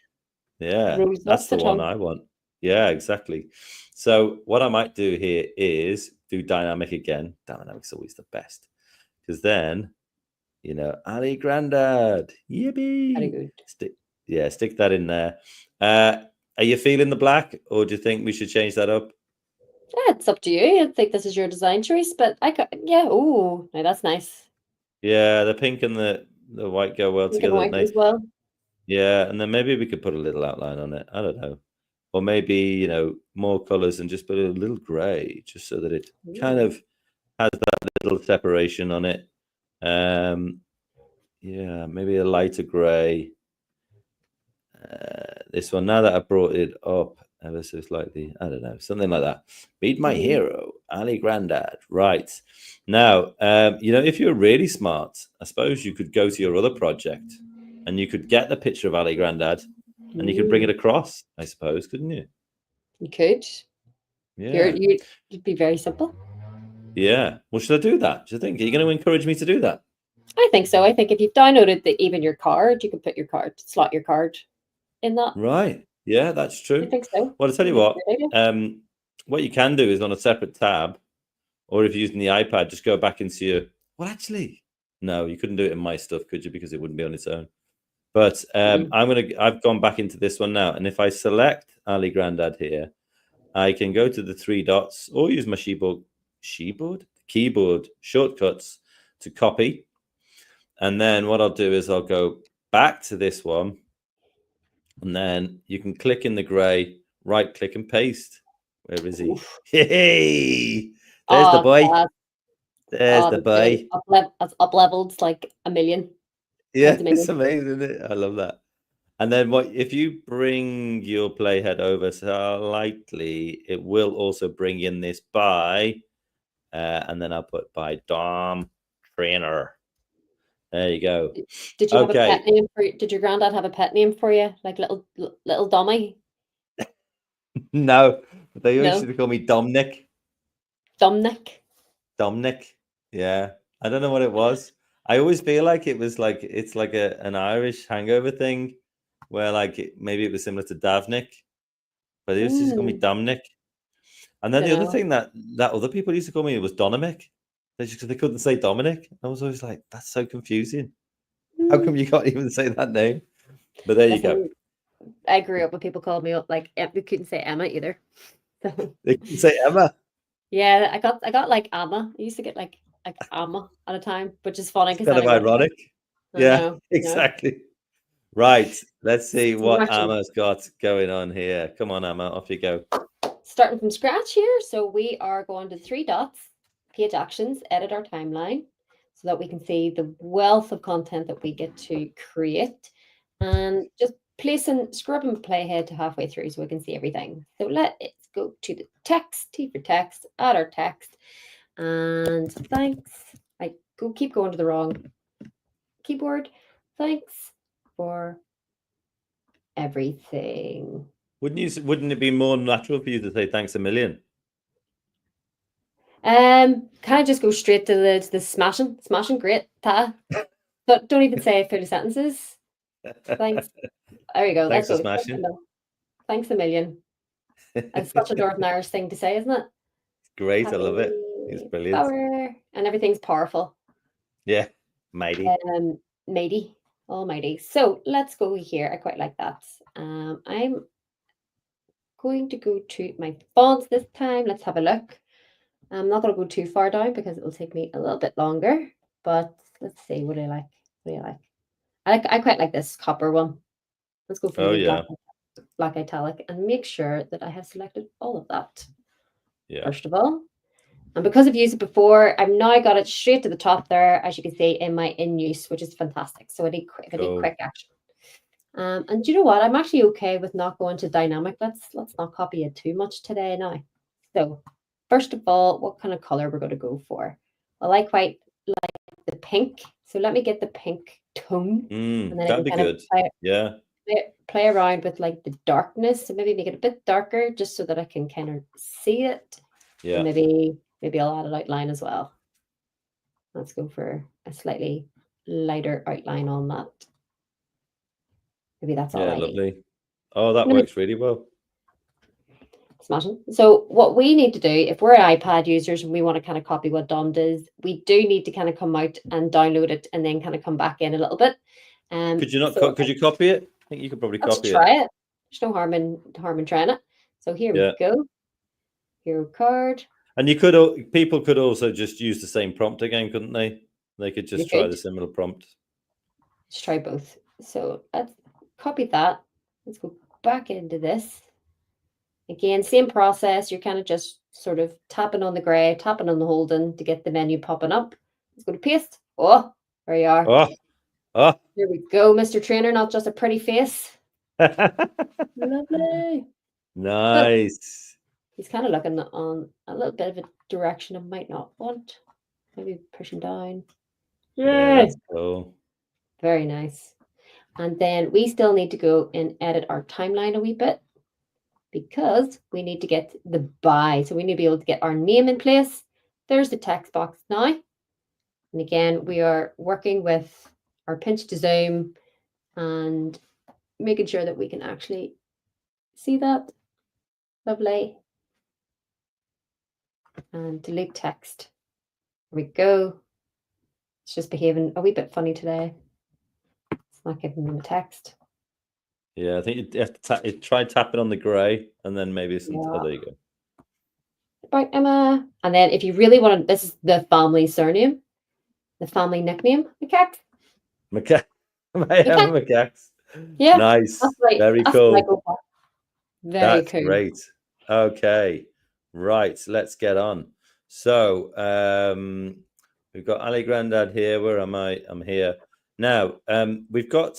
Yeah, that's the one I want. Yeah, exactly. So what I might do here is do dynamic again. Dynamic's always the best, because then, Ali Grandad. Yippee. Very good. Stick that in there. Are you feeling the black, or do you think we should change that up? Yeah, it's up to you. I think this is your design choice, but oh, no, that's nice. Yeah, the pink and the white go well together. White as well. Yeah, and then maybe we could put a little outline on it. I don't know. Or maybe, more colors and just put a little gray, just so that it kind of has that little separation on it. Yeah, maybe a lighter gray. This one, now that I brought it up ever so slightly, I don't know, something like that. Meet my hero, Ali Grandad. Right. Now, if you're really smart, I suppose you could go to your other project and you could get the picture of Ali Grandad and you could bring it across, I suppose, couldn't you? You could. Yeah. You'd be very simple. Yeah. Well, should I do that? Do you think? Are you going to encourage me to do that? I think so. I think if you've downloaded even your card, you can put slot your card in that. Right. Yeah, that's true. I think so. Well, I'll tell you what you can do is, on a separate tab, or if you're using the iPad, just go back into your. Well, actually, no, you couldn't do it in my stuff, could you? Because it wouldn't be on its own. But I've gone back into this one now, and if I select Ali Grandad here, I can go to the 3 dots or use my keyboard shortcuts to copy. And then what I'll do is I'll go back to this one, and then you can click in the gray, right click and paste. Where is he? Oof. Hey, there's the boy. God. There's the That's good. boy. That's up leveled like a million. Yeah, Times a it's million. amazing, isn't it? I love that. And then what if you bring your playhead over slightly, it will also bring in this by, and then I'll put by Dom Trainer. There you go. Did you have a pet name for? Did your granddad have a pet name for you, like little Dommy? No, they No, used to call me Dominic. Dominic. Dominic. Yeah, I don't know what it was. I always feel like it's like an Irish hangover thing, where like maybe it was similar to Davnik, but they used to call me Dominic. And I then don't the other know. thing that other people used to call me was Donamic. They couldn't say Dominic. I was always like, that's so confusing. How come you can't even say that name? But there you go. Listen, I grew up with people called me up like we couldn't say Emma either. So They couldn't say Emma. yeah, I got like Amma. I used to get like Amma at a time, which is funny It's because kind then of everyone. ironic. I Yeah, know. exactly. Right. Let's see what Smashing. Emma's got going on here. Come on, Emma. Off you go. Starting from scratch here. So we are going to 3 dots, page actions, edit our timeline so that we can see the wealth of content that we get to create, and just scrubbing playhead to halfway through so we can see everything. So let's go to the text, T for text, add our text, and thanks. Keep going to the wrong keyboard. Thanks for everything. Wouldn't it be more natural for you to say thanks a million? Can I just go straight to the smashing? Smashing, great. Ta. But don't even say full sentences. Thanks. There you go. Thanks Let's for go. smashing. Thanks a million. It's such a Northern Irish thing to say, isn't it? Great. I Happy love it. It's brilliant. power. And everything's powerful. Yeah. Mighty. Mighty. Almighty. So let's go here. I quite like that. I'm going to go to my fonts this time. Let's have a look. I'm not going to go too far down because it will take me a little bit longer. But let's see. What do you like? What do you like? I quite like this copper one. Let's go for Oh, the yeah. black italic and make sure that I have selected all of that. Yeah. First of all. And because I've used it before, I've now got it straight to the top there, as you can see in my in use, which is fantastic. So I need quick action. And do you know what? I'm actually okay with not going to dynamic. Let's not copy it too much today now. So first of all, what kind of color we're going to go for? Well, I quite like the pink. So let me get the pink tone. And then That'd be good. Yeah. Play around with like the darkness. So maybe make it a bit darker just so that I can kind of see it. Yeah. And maybe I'll add an outline as well. Let's go for a slightly lighter outline on that. Maybe that's all I lovely. need. Oh, that works really well. Smashing. So what we need to do, if we're iPad users and we want to kind of copy what Dom does, we do need to kind of come out and download it and then kind of come back in a little bit. Could you not? Could you copy it? I think you could probably copy it. Let's try it. There's no harm in trying it. So here we go. Hero card. And people could also just use the same prompt again, couldn't they? They could just try the similar prompt. Let's try both. So let's copy that. Let's go back into this. Again, same process. You're kind of just sort of tapping on the gray, tapping on the holding to get the menu popping up. Let's go to paste. Oh, there you are. Oh. Here we go, Mr. Trainer, not just a pretty face. Lovely. Nice. He's kind of looking on a little bit of a direction I might not want. Maybe push him down. Yeah, that's cool. Very nice. And then we still need to go and edit our timeline a wee bit because we need to get the by. So we need to be able to get our name in place. There's the text box now. And again, we are working with our pinch to zoom and making sure that we can actually see that. Lovely. And delete text. There we go. It's just behaving a wee bit funny today. It's not giving them a text. Yeah, I think you have to try tapping on the grey and then maybe some. Yeah. Oh, there you go. Right, Emma. And then if you really want to, this is the family surname, the family nickname, Macaque. Macaque. I am Macaque. Yeah. Nice. That's right. Very cool. Very That's cool. great. Okay, right. Let's get on. So we've got Ali Grandad here. Where am I? I'm here now. We've got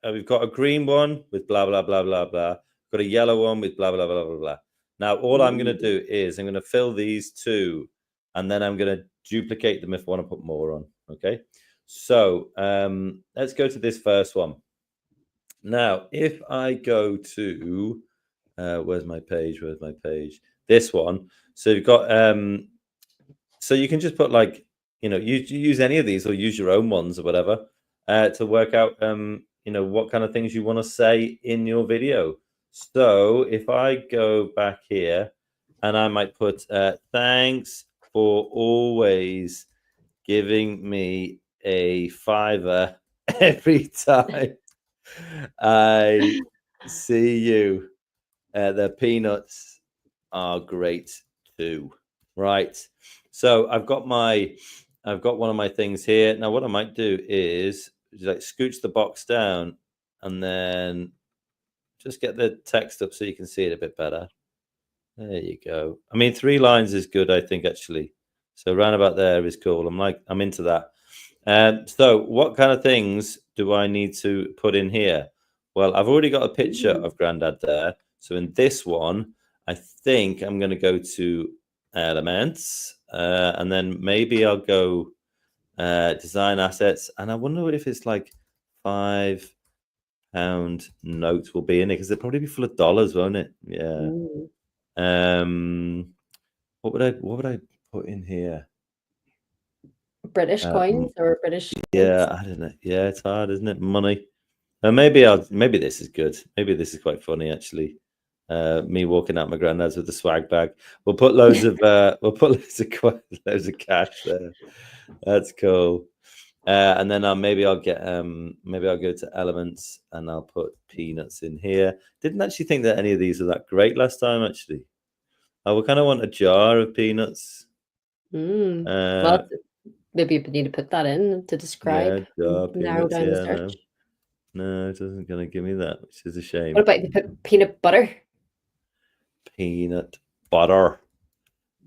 a green one with blah blah blah blah blah. Got a yellow one with blah blah blah blah blah. Now all I'm going to do is I'm going to fill these two, and then I'm going to duplicate them if I want to put more on. Okay. So let's go to this first one. Now, if I go to where's my page? Where's my page? This one. So you've got so you can just put like, you use any of these or use your own ones or whatever to work out what kind of things you want to say in your video. So if I go back here and I might put thanks for always giving me a $5 every time I see you. The peanuts are great too. Right. So I've got one of my things here. Now what I might do is like scooch the box down and then just get the text up so you can see it a bit better. There you go. I mean, 3 lines is good, I think, actually. So round about there is cool. I'm into that. So what kind of things do I need to put in here? Well, I've already got a picture of Grandad there. So in this one, I think I'm going to go to elements, and then maybe I'll go design assets. And I wonder if it's like £5 notes will be in it, because they'll probably be full of dollars, won't it? Yeah. What would I put in here? British coins or British Yeah, goods? I don't know. Yeah, it's hard, isn't it? Money. Maybe this is good. Maybe this is quite funny actually. Me walking out my granddad's with a swag bag. We'll put loads of loads of cash there. That's cool. And then maybe I'll go to elements and I'll put peanuts in here. Didn't actually think that any of these were that great last time actually. I would kind of want a jar of peanuts. Well, maybe you need to put that in to describe, jar narrow peanuts. down the Yeah, search. no, it isn't going to give me that, which is a shame. What about you put peanut butter? Peanut butter.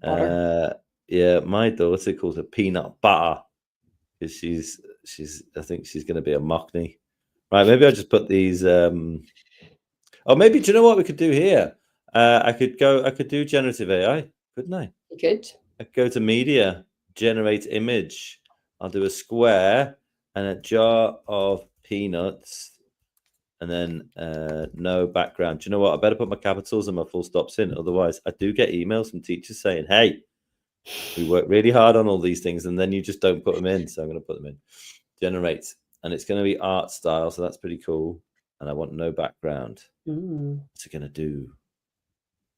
Butter. Yeah, my daughter calls it peanut butter because I think she's going to be a mockney. Right, maybe I'll just put these. Oh, maybe, do you know what we could do here? I could do generative AI, couldn't I? You could. I could go to media, generate image. I'll do a square and a jar of peanuts, and then no background. Do you know what? I better put my capitals and my full stops in. Otherwise, I do get emails from teachers saying, hey, we work really hard on all these things, and then you just don't put them in. So I'm going to put them in. Generate. And it's going to be art style, so that's pretty cool. And I want no background. What's it going to do?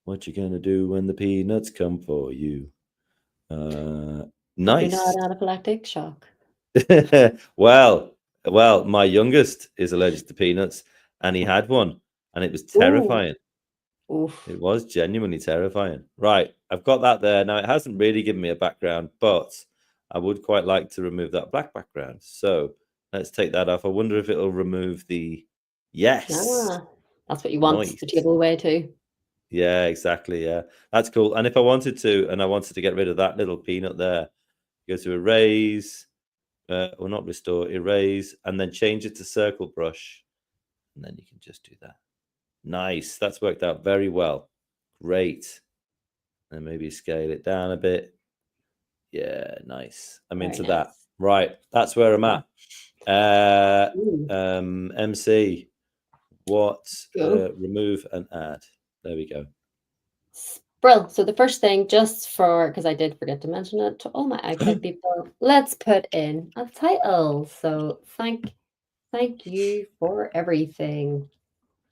What you going to do when the peanuts come for you? Nice. You're not anaphylactic shock. well, my youngest is allergic to peanuts, and he had one, and it was terrifying. Oof. It was genuinely terrifying. Right, I've got that there. Now, it hasn't really given me a background, but I would quite like to remove that black background. So let's take that off. I wonder if it'll remove the... Yes. That's what you want the table away too. Yeah, exactly. Yeah, that's cool. And if I wanted to, and I wanted to get rid of that little peanut there, go to erase, or not restore, erase, and then change it to circle brush. And then you can just do that. Nice. That's worked out very well. Great. And maybe scale it down a bit. Yeah, nice. I'm into that. Right. That's where I'm at. MC, what? Remove and add. There we go. Brill. So the first thing, just for, because I did forget to mention it to all my iPad people, let's put in a title. So thank you for everything.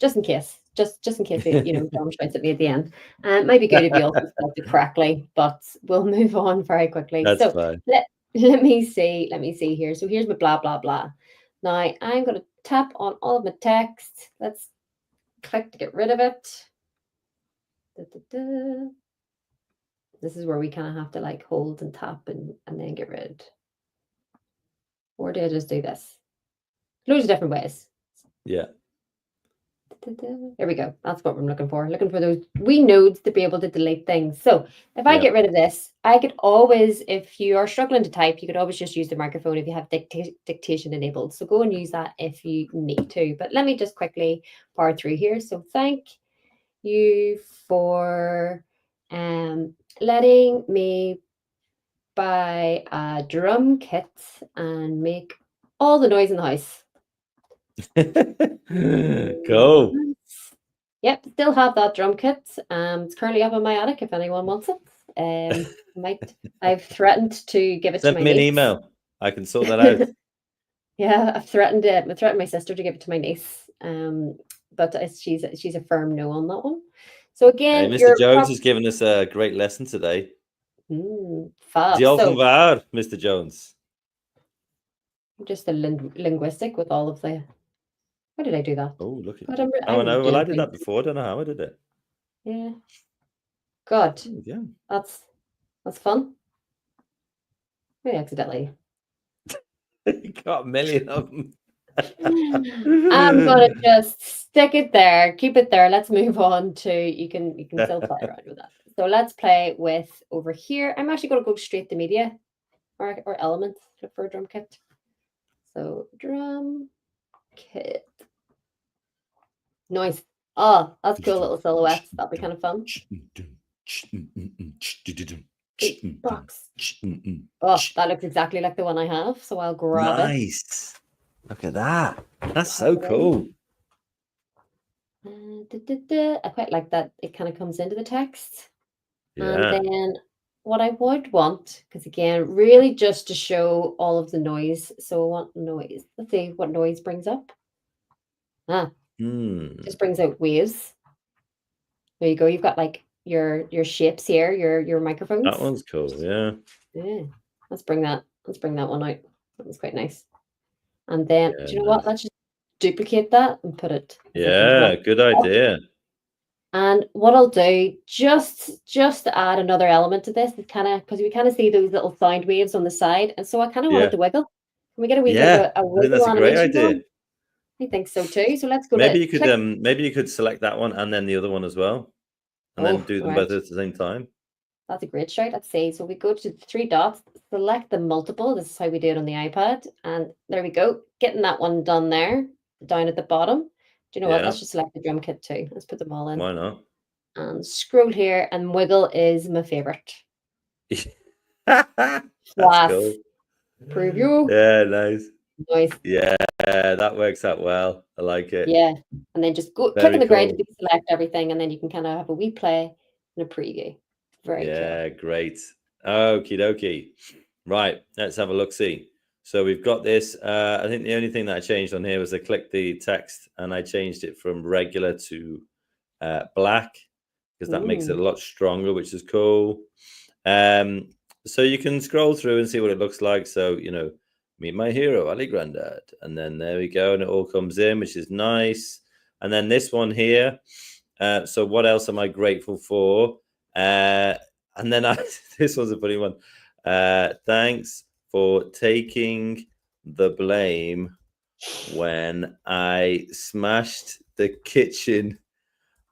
Just in case. Just in case it, Dom shouts at me at the end. It might be good if you also spelled it correctly, but we'll move on very quickly. That's so fine. let me see here. So here's my blah blah blah. Now I'm going to tap on all of my text. Let's click to get rid of it. This is where we kind of have to like hold and tap and then get rid. Or do I just do this? Loads of different ways. Yeah. There we go. That's what I'm looking for. Looking for those wee nodes to be able to delete things. So if I Yeah. get rid of this, I could always, if you are struggling to type, you could always just use the microphone if you have dictation enabled. So go and use that if you need to. But let me just quickly power through here. So thank you for letting me buy a drum kit and make all the noise in the house. Cool. Yep, still have that drum kit. It's currently up in my attic if anyone wants it. I've threatened to give it to Send my me an niece. email. I can sort that out. Yeah, I've threatened it. I threatened my sister to give it to my niece. But she's a firm no on that one. So Hey, again, Mr. your Jones has given us a great lesson today. fab. Diolch yn So fawr, Mr. Jones. just a linguistic with all of the. Why did I do that? Oh, look at God, you. I'm Oh, no. Well, I doing did that things. before. I don't know how I did it. Yeah. God, Oh, yeah. that's fun. Maybe accidentally. You got a million of them. I'm gonna just stick it there, keep it there. Let's move on to you can still play around with that. So let's play with over here. I'm actually gonna go straight to media or elements for a drum kit. So drum kit. Nice. Oh, that's cool little silhouettes. That'll be kind of fun. Box. Oh, that looks exactly like the one I have. So I'll grab it. Nice. Look at that. That's Pop so it in. cool. I quite like that it kind of comes into the text. And Yeah. then what I would want, because again, really just to show all of the noise. So I want noise. Let's see what noise brings up. Just brings out waves. There you go. You've got like your shapes here, your microphones. That one's cool. Yeah. Yeah. Let's bring that one out. That was quite nice. And then Yeah, do you know nice. what? Let's just duplicate that and put it as like a Yeah, little good idea. And what I'll do, just to add another element to this, is kind of because we kind of see those little sound waves on the side, and so I kind of want Yeah. it to wiggle. Can we get a wee bit Yeah. of a I think wiggle that's a great animation idea. going? I think so too. So let's go Maybe to you could click. maybe you could select that one and then the other one as well, and then Oh, do them right. both at the same time. That's a great shout. Let's see. So we go to the three dots, select the multiple. This is how we do it on the iPad. And there we go. Getting that one done there, down at the bottom. Do you know what? Yeah. Let's just select the drum kit too. Let's put them all in. Why not? And scroll here, and wiggle is my favorite. That's Class. cool. Preview. Yeah, nice. Nice. Yeah, that works out well. I like it. Yeah. And then just go click Very on the ground cool. to select everything, and then you can kind of have a wee play and a preview. Very cool. Yeah, great. Okie dokie. Right, let's have a look see. So we've got this. I think the only thing that I changed on here was I clicked the text and I changed it from regular to black because that makes it a lot stronger, which is cool. So you can scroll through and see what it looks like. So, meet my hero, Ali Grandad. And then there we go. And it all comes in, which is nice. And then this one here. So what else am I grateful for? And then this was a funny one. Thanks for taking the blame when I smashed the kitchen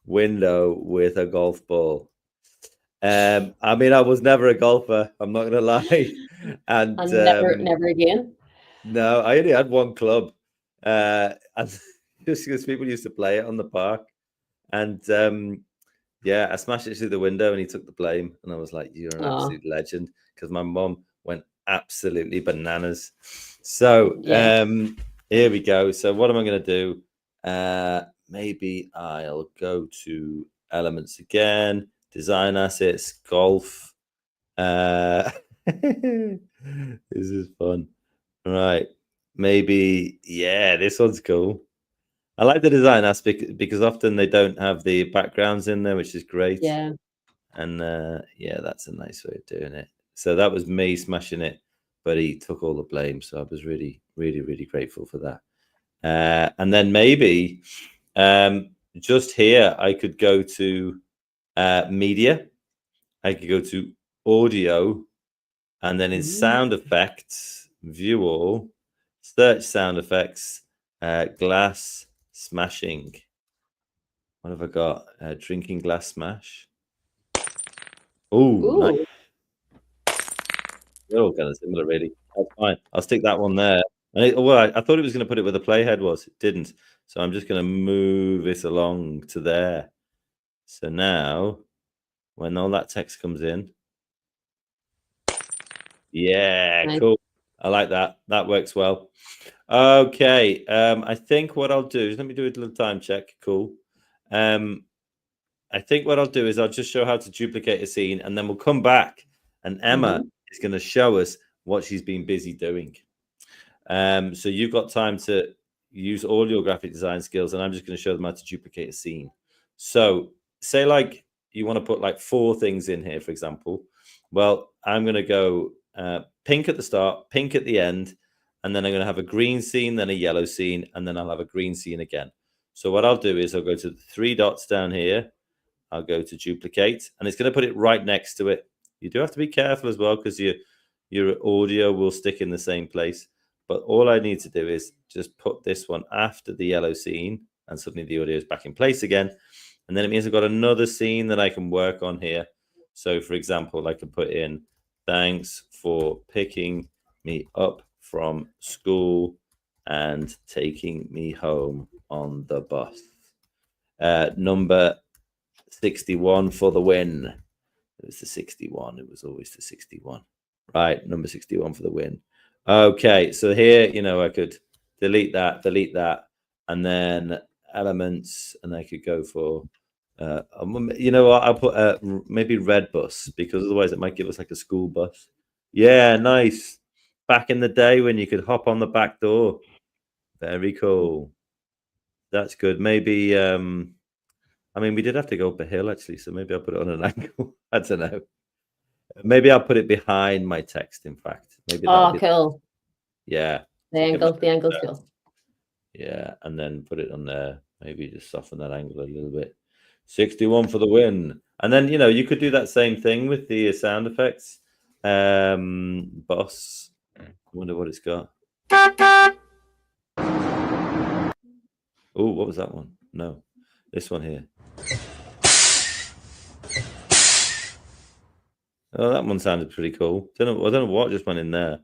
window with a golf ball. I mean, I was never a golfer. I'm not gonna lie, and never again. No, I only had one club, and just because people used to play it on the park, and yeah, I smashed it through the window, and he took the blame, and I was like, "You're an absolute legend," because my mom went absolutely bananas. So here we go. So what am I going to do? Maybe I'll go to elements again, design assets, golf. This is fun. Right. Maybe, yeah, this one's cool. I like the design aspect because often they don't have the backgrounds in there, which is great. Yeah. And yeah, that's a nice way of doing it. So that was me smashing it, but he took all the blame. So I was really, really, really grateful for that. And then maybe just here, I could go to media. I could go to audio, and then in sound effects, view all, search sound effects, glass smashing. What have I got? Drinking glass smash. Oh, nice. Ooh, They're all kind of similar, really. That's fine. I'll stick that one there. Well, I thought it was going to put it where the playhead was. It didn't. So I'm just going to move it along to there. So now, when all that text comes in, yeah, nice. cool. I like that. That works well. Okay. I think what I'll do is let me do a little time check. Cool. I think what I'll do is I'll just show how to duplicate a scene, and then we'll come back, and Emma is going to show us what she's been busy doing. So you've got time to use all your graphic design skills, and I'm just going to show them how to duplicate a scene. So say like you want to put like 4 things in here, for example. Well, I'm going to go pink at the start, pink at the end, and then I'm going to have a green scene, then a yellow scene, and then I'll have a green scene again. So what I'll do is I'll go to the 3 dots down here. I'll go to duplicate, and it's going to put it right next to it. You do have to be careful as well, because your audio will stick in the same place. But all I need to do is just put this one after the yellow scene, and suddenly the audio is back in place again. And then it means I've got another scene that I can work on here. So for example, I can put in, thanks for picking me up from school and taking me home on the bus. Number 61 for the win. It was the 61. It was always the 61. Right, number 61 for the win. Okay, so here, I could delete that, and then elements, and I could go for, what, I'll put maybe red bus, because otherwise it might give us like a school bus. Yeah, nice. Back in the day when you could hop on the back door. Very cool. That's good. Maybe, we did have to go up a hill, actually, so maybe I'll put it on an angle. I don't know. Maybe I'll put it behind my text, in fact. Maybe that'll be cool. Yeah. The angle's cool. Yeah, and then put it on there. Maybe just soften that angle a little bit. 61 for the win. And then, you could do that same thing with the sound effects. Boss. I wonder what it's got. Oh, what was that one? No. This one here. Oh, that one sounded pretty cool. I don't know what just went in there.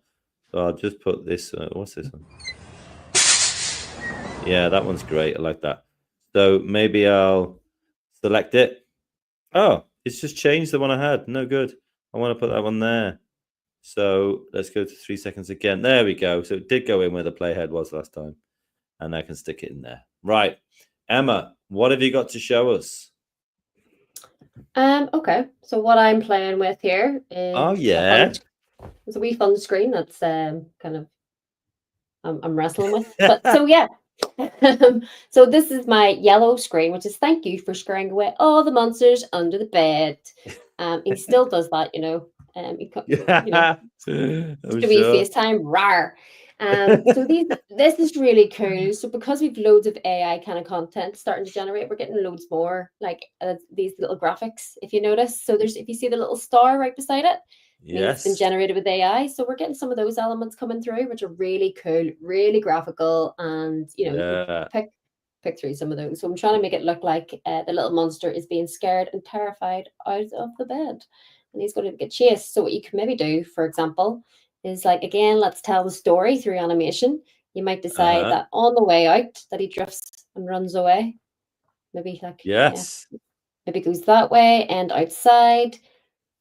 So I'll just put this. What's this one? Yeah, that one's great. I like that. So maybe I'll select it. Oh, it's just changed the one I had. No good. I want to put that one there. So let's go to 3 seconds again. There we go. So it did go in where the playhead was last time. And I can stick it in there. Right. Emma, what have you got to show us? Okay. So what I'm playing with here is it's a wee fun screen that's kind of I'm wrestling with. But so yeah. So this is my yellow screen, which is thank you for scaring away all the monsters under the bed. He still does that, to be FaceTime, rar. So this is really cool. So because we've loads of AI kind of content starting to generate, we're getting loads more like these little graphics. If you notice, so if you see the little star right beside it, means it's been generated with AI. So we're getting some of those elements coming through, which are really cool, really graphical, and you can pick through some of those. So I'm trying to make it look like the little monster is being scared and terrified out of the bed, and he's going to get chased. So what you can maybe do, for example, is like, again, let's tell the story through animation. You might decide that on the way out that he drifts and runs away. Maybe like maybe goes that way and outside,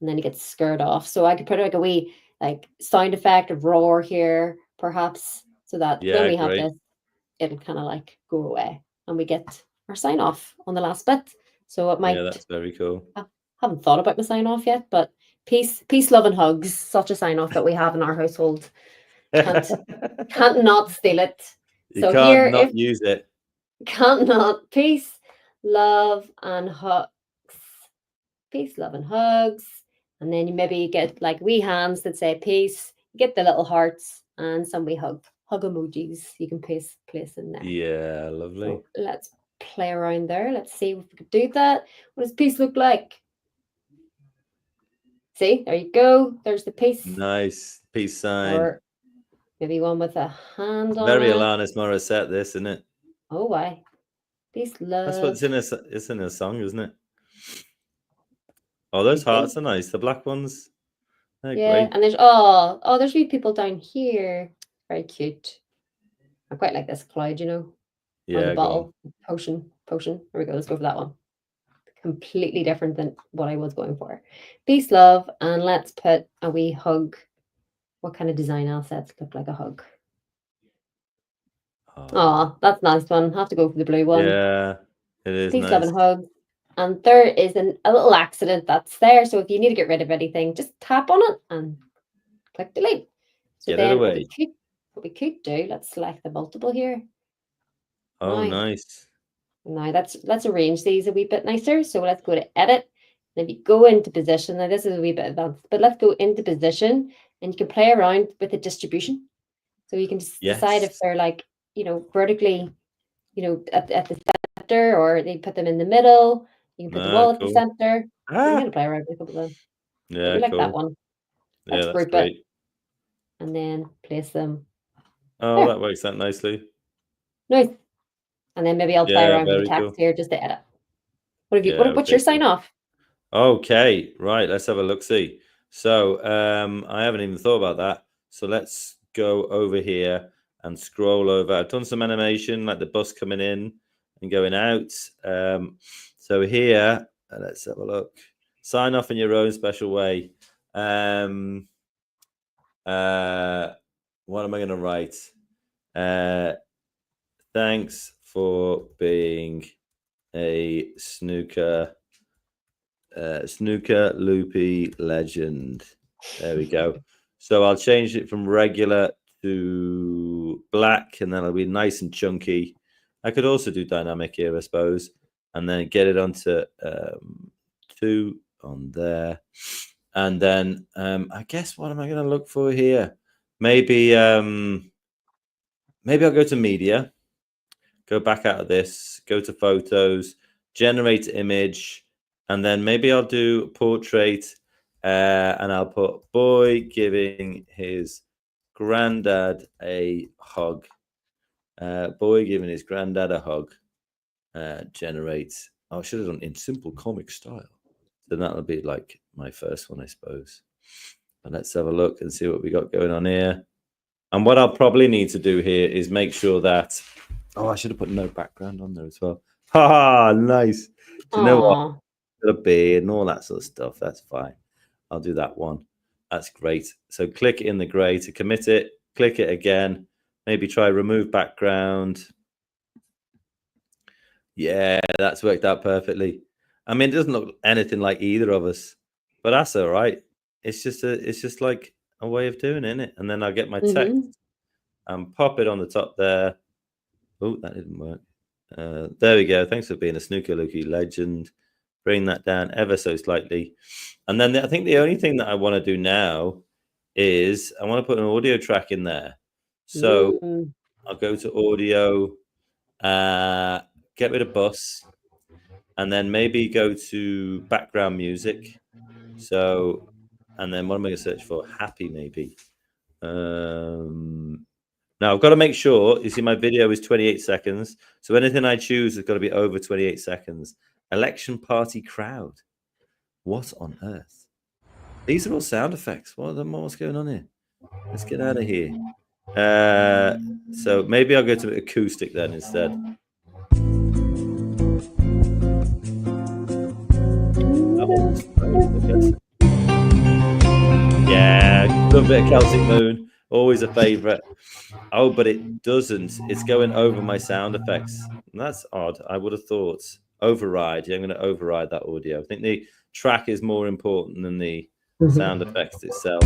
and then he gets scared off. So I could put like a wee like sound effect of roar here, perhaps, so that when we have this, it'll kind of like go away and we get our sign off on the last bit. So it might. Yeah, that's very cool. I haven't thought about my sign off yet, but peace, love, and hugs. Such a sign off that we have in our household. Can't not steal it. You can't not use it. Can't not. Peace, love, and hugs. Peace, love, and hugs. And then you maybe get like wee hands that say peace. You get the little hearts and some wee hug emojis you can place in there. Yeah, lovely. So let's play around there. Let's see if we could do that. What does peace look like? See, there you go. There's the peace. Nice. Peace sign. Or maybe one with a hand on Very it. Alanis Morissette, this, isn't it? Oh, why? Peace, love. That's what's in it's in a song, isn't it? Oh, those hearts are nice. The black ones. They're great. And there's there's wee people down here. Very cute. I quite like this cloud, you know. Yeah, Or the go on. bottle. Potion. Here we go. Let's go for that one. Completely different than what I was going for. Peace, love, and let's put a wee hug. What kind of design assets look like a hug? Oh, that's a nice one. Have to go for the blue one. Yeah, it is Peace, nice. love, and hug. And there is a little accident that's there. So if you need to get rid of anything, just tap on it and click delete. So Get then it away. what we could do, let's select the multiple here. Oh, nice. Now let's arrange these a wee bit nicer. So let's go to edit. And if you go into position, now this is a wee bit advanced, but let's go into position and you can play around with the distribution. So you can just decide if they're like, vertically, at the center, or they put them in the middle. You can put the wall at the center. So I'm going to play around with a couple of them. Yeah, we like that one. Let's group great. it and then place them. Oh, there. That works out nicely. Nice. And then maybe I'll play around with the text here just to edit. What have you? What's your sign off? Okay, right. Let's have a look. See. So I haven't even thought about that. So let's go over here and scroll over. I've done some animation like the bus coming in and going out. So here, let's have a look. Sign off in your own special way. What am I going to write? Thanks for being a snooker loopy legend. There we go. So I'll change it from regular to black, and then it'll be nice and chunky. I could also do dynamic here, I suppose, and then get it onto 2 on there. And then I guess, what am I going to look for here? Maybe I'll go to media, go back out of this, go to photos, generate image, and then maybe I'll do portrait, and I'll put boy giving his granddad a hug. Boy giving his granddad a hug. Generate. I should have done in simple comic style. Then that'll be like my first one, I suppose. And let's have a look and see what we got going on here. And what I'll probably need to do here is make sure that... Oh, I should have put no background on there as well. Ha! Nice. Do you know what? A beard and all that sort of stuff. That's fine. I'll do that one. That's great. So click in the gray to commit it. Click it again. Maybe try remove background. Yeah, that's worked out perfectly. I mean, it doesn't look anything like either of us, but that's all right. It's just like a way of doing it, isn't it? And then I'll get my text and pop it on the top there. Oh, that didn't work. There we go. Thanks for being a snooker looky legend. Bring that down ever so slightly. And then I think the only thing that I want to do now is I want to put an audio track in there. So I'll go to audio, get rid of bus, and then maybe go to background music. So, and then what am I going to search for? Happy, maybe. Now I've got to make sure, you see my video is 28 seconds. So anything I choose has got to be over 28 seconds. Election party crowd. What on earth? These are all sound effects. What's going on here? Let's get out of here. So maybe I'll go to acoustic then instead. Yeah, a little bit of Celtic Moon. Always a favorite. Oh, but it doesn't. It's going over my sound effects. That's odd. I would have thought. Override. Yeah, I'm going to override that audio. I think the track is more important than the sound effects itself.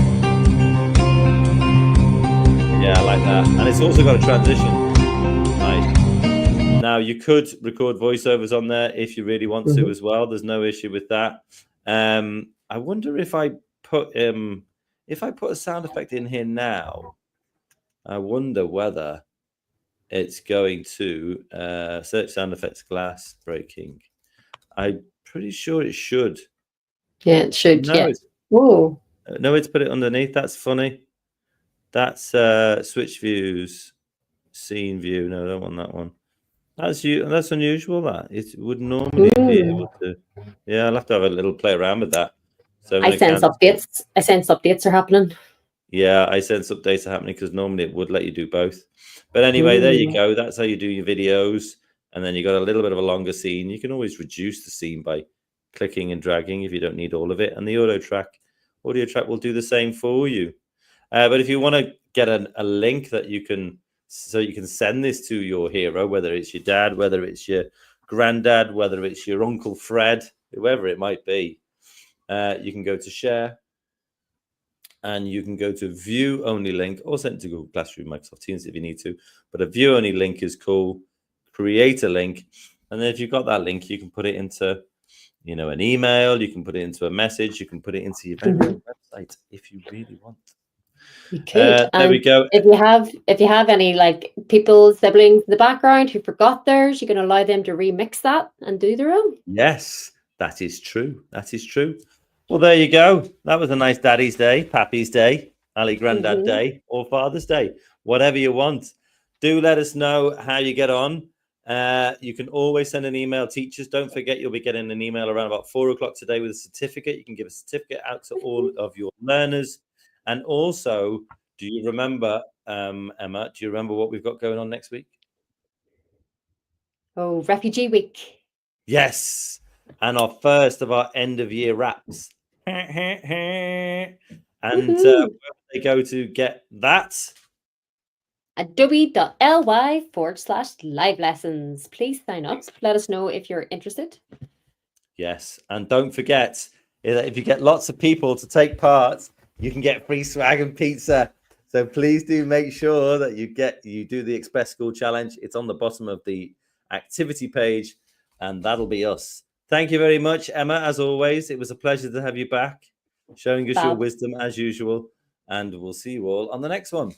Yeah, I like that. And it's also got a transition. Nice. Now, you could record voiceovers on there if you really want to as well. There's no issue with that. I wonder if I put a sound effect in here now, I wonder whether it's going to search sound effects, glass breaking. I'm pretty sure it should. Yeah, it should. No, yeah. Whoa. No, it's put it underneath. That's funny. That's switch views, scene view. No, I don't want that one. That's unusual. That it would normally be able to. Yeah, I'll have to have a little play around with that. So I sense updates. I sense updates are happening. Yeah, I sense updates are happening because normally it would let you do both. But anyway, there you go. That's how you do your videos. And then you got a little bit of a longer scene. You can always reduce the scene by clicking and dragging if you don't need all of it. And the audio track will do the same for you. But if you want to get a link that you can send this to your hero, whether it's your dad, whether it's your granddad, whether it's your Uncle Fred, whoever it might be, you can go to share. And you can go to view only link or send it to Google Classroom, Microsoft Teams if you need to. But a view only link is cool. Create a link. And then if you've got that link, you can put it into, an email. You can put it into a message. You can put it into your very own website if you really want. You could. There we go. If you have any like siblings in the background who forgot theirs, you can allow them to remix that and do their own. Yes, that is true. That is true. Well, there you go. That was a nice Daddy's Day, Pappy's Day, Ali Granddad Day, or Father's Day, whatever you want. Do let us know how you get on. You can always send an email. Teachers, don't forget you'll be getting an email around about 4 o'clock today with a certificate. You can give a certificate out to all of your learners. And also, do you remember, Emma, do you remember what we've got going on next week? Oh, Refugee Week. Yes. And our first of our end of year wraps. And where would they go to get that? Adobe.ly/live lessons. Please sign up. Let us know if you're interested. Yes. And don't forget that if you get lots of people to take part, you can get free swag and pizza. So please do make sure that you do the Express School Challenge. It's on the bottom of the activity page, and that'll be us. Thank you very much, Emma. As always, it was a pleasure to have you back, showing us your wisdom as usual. And we'll see you all on the next one.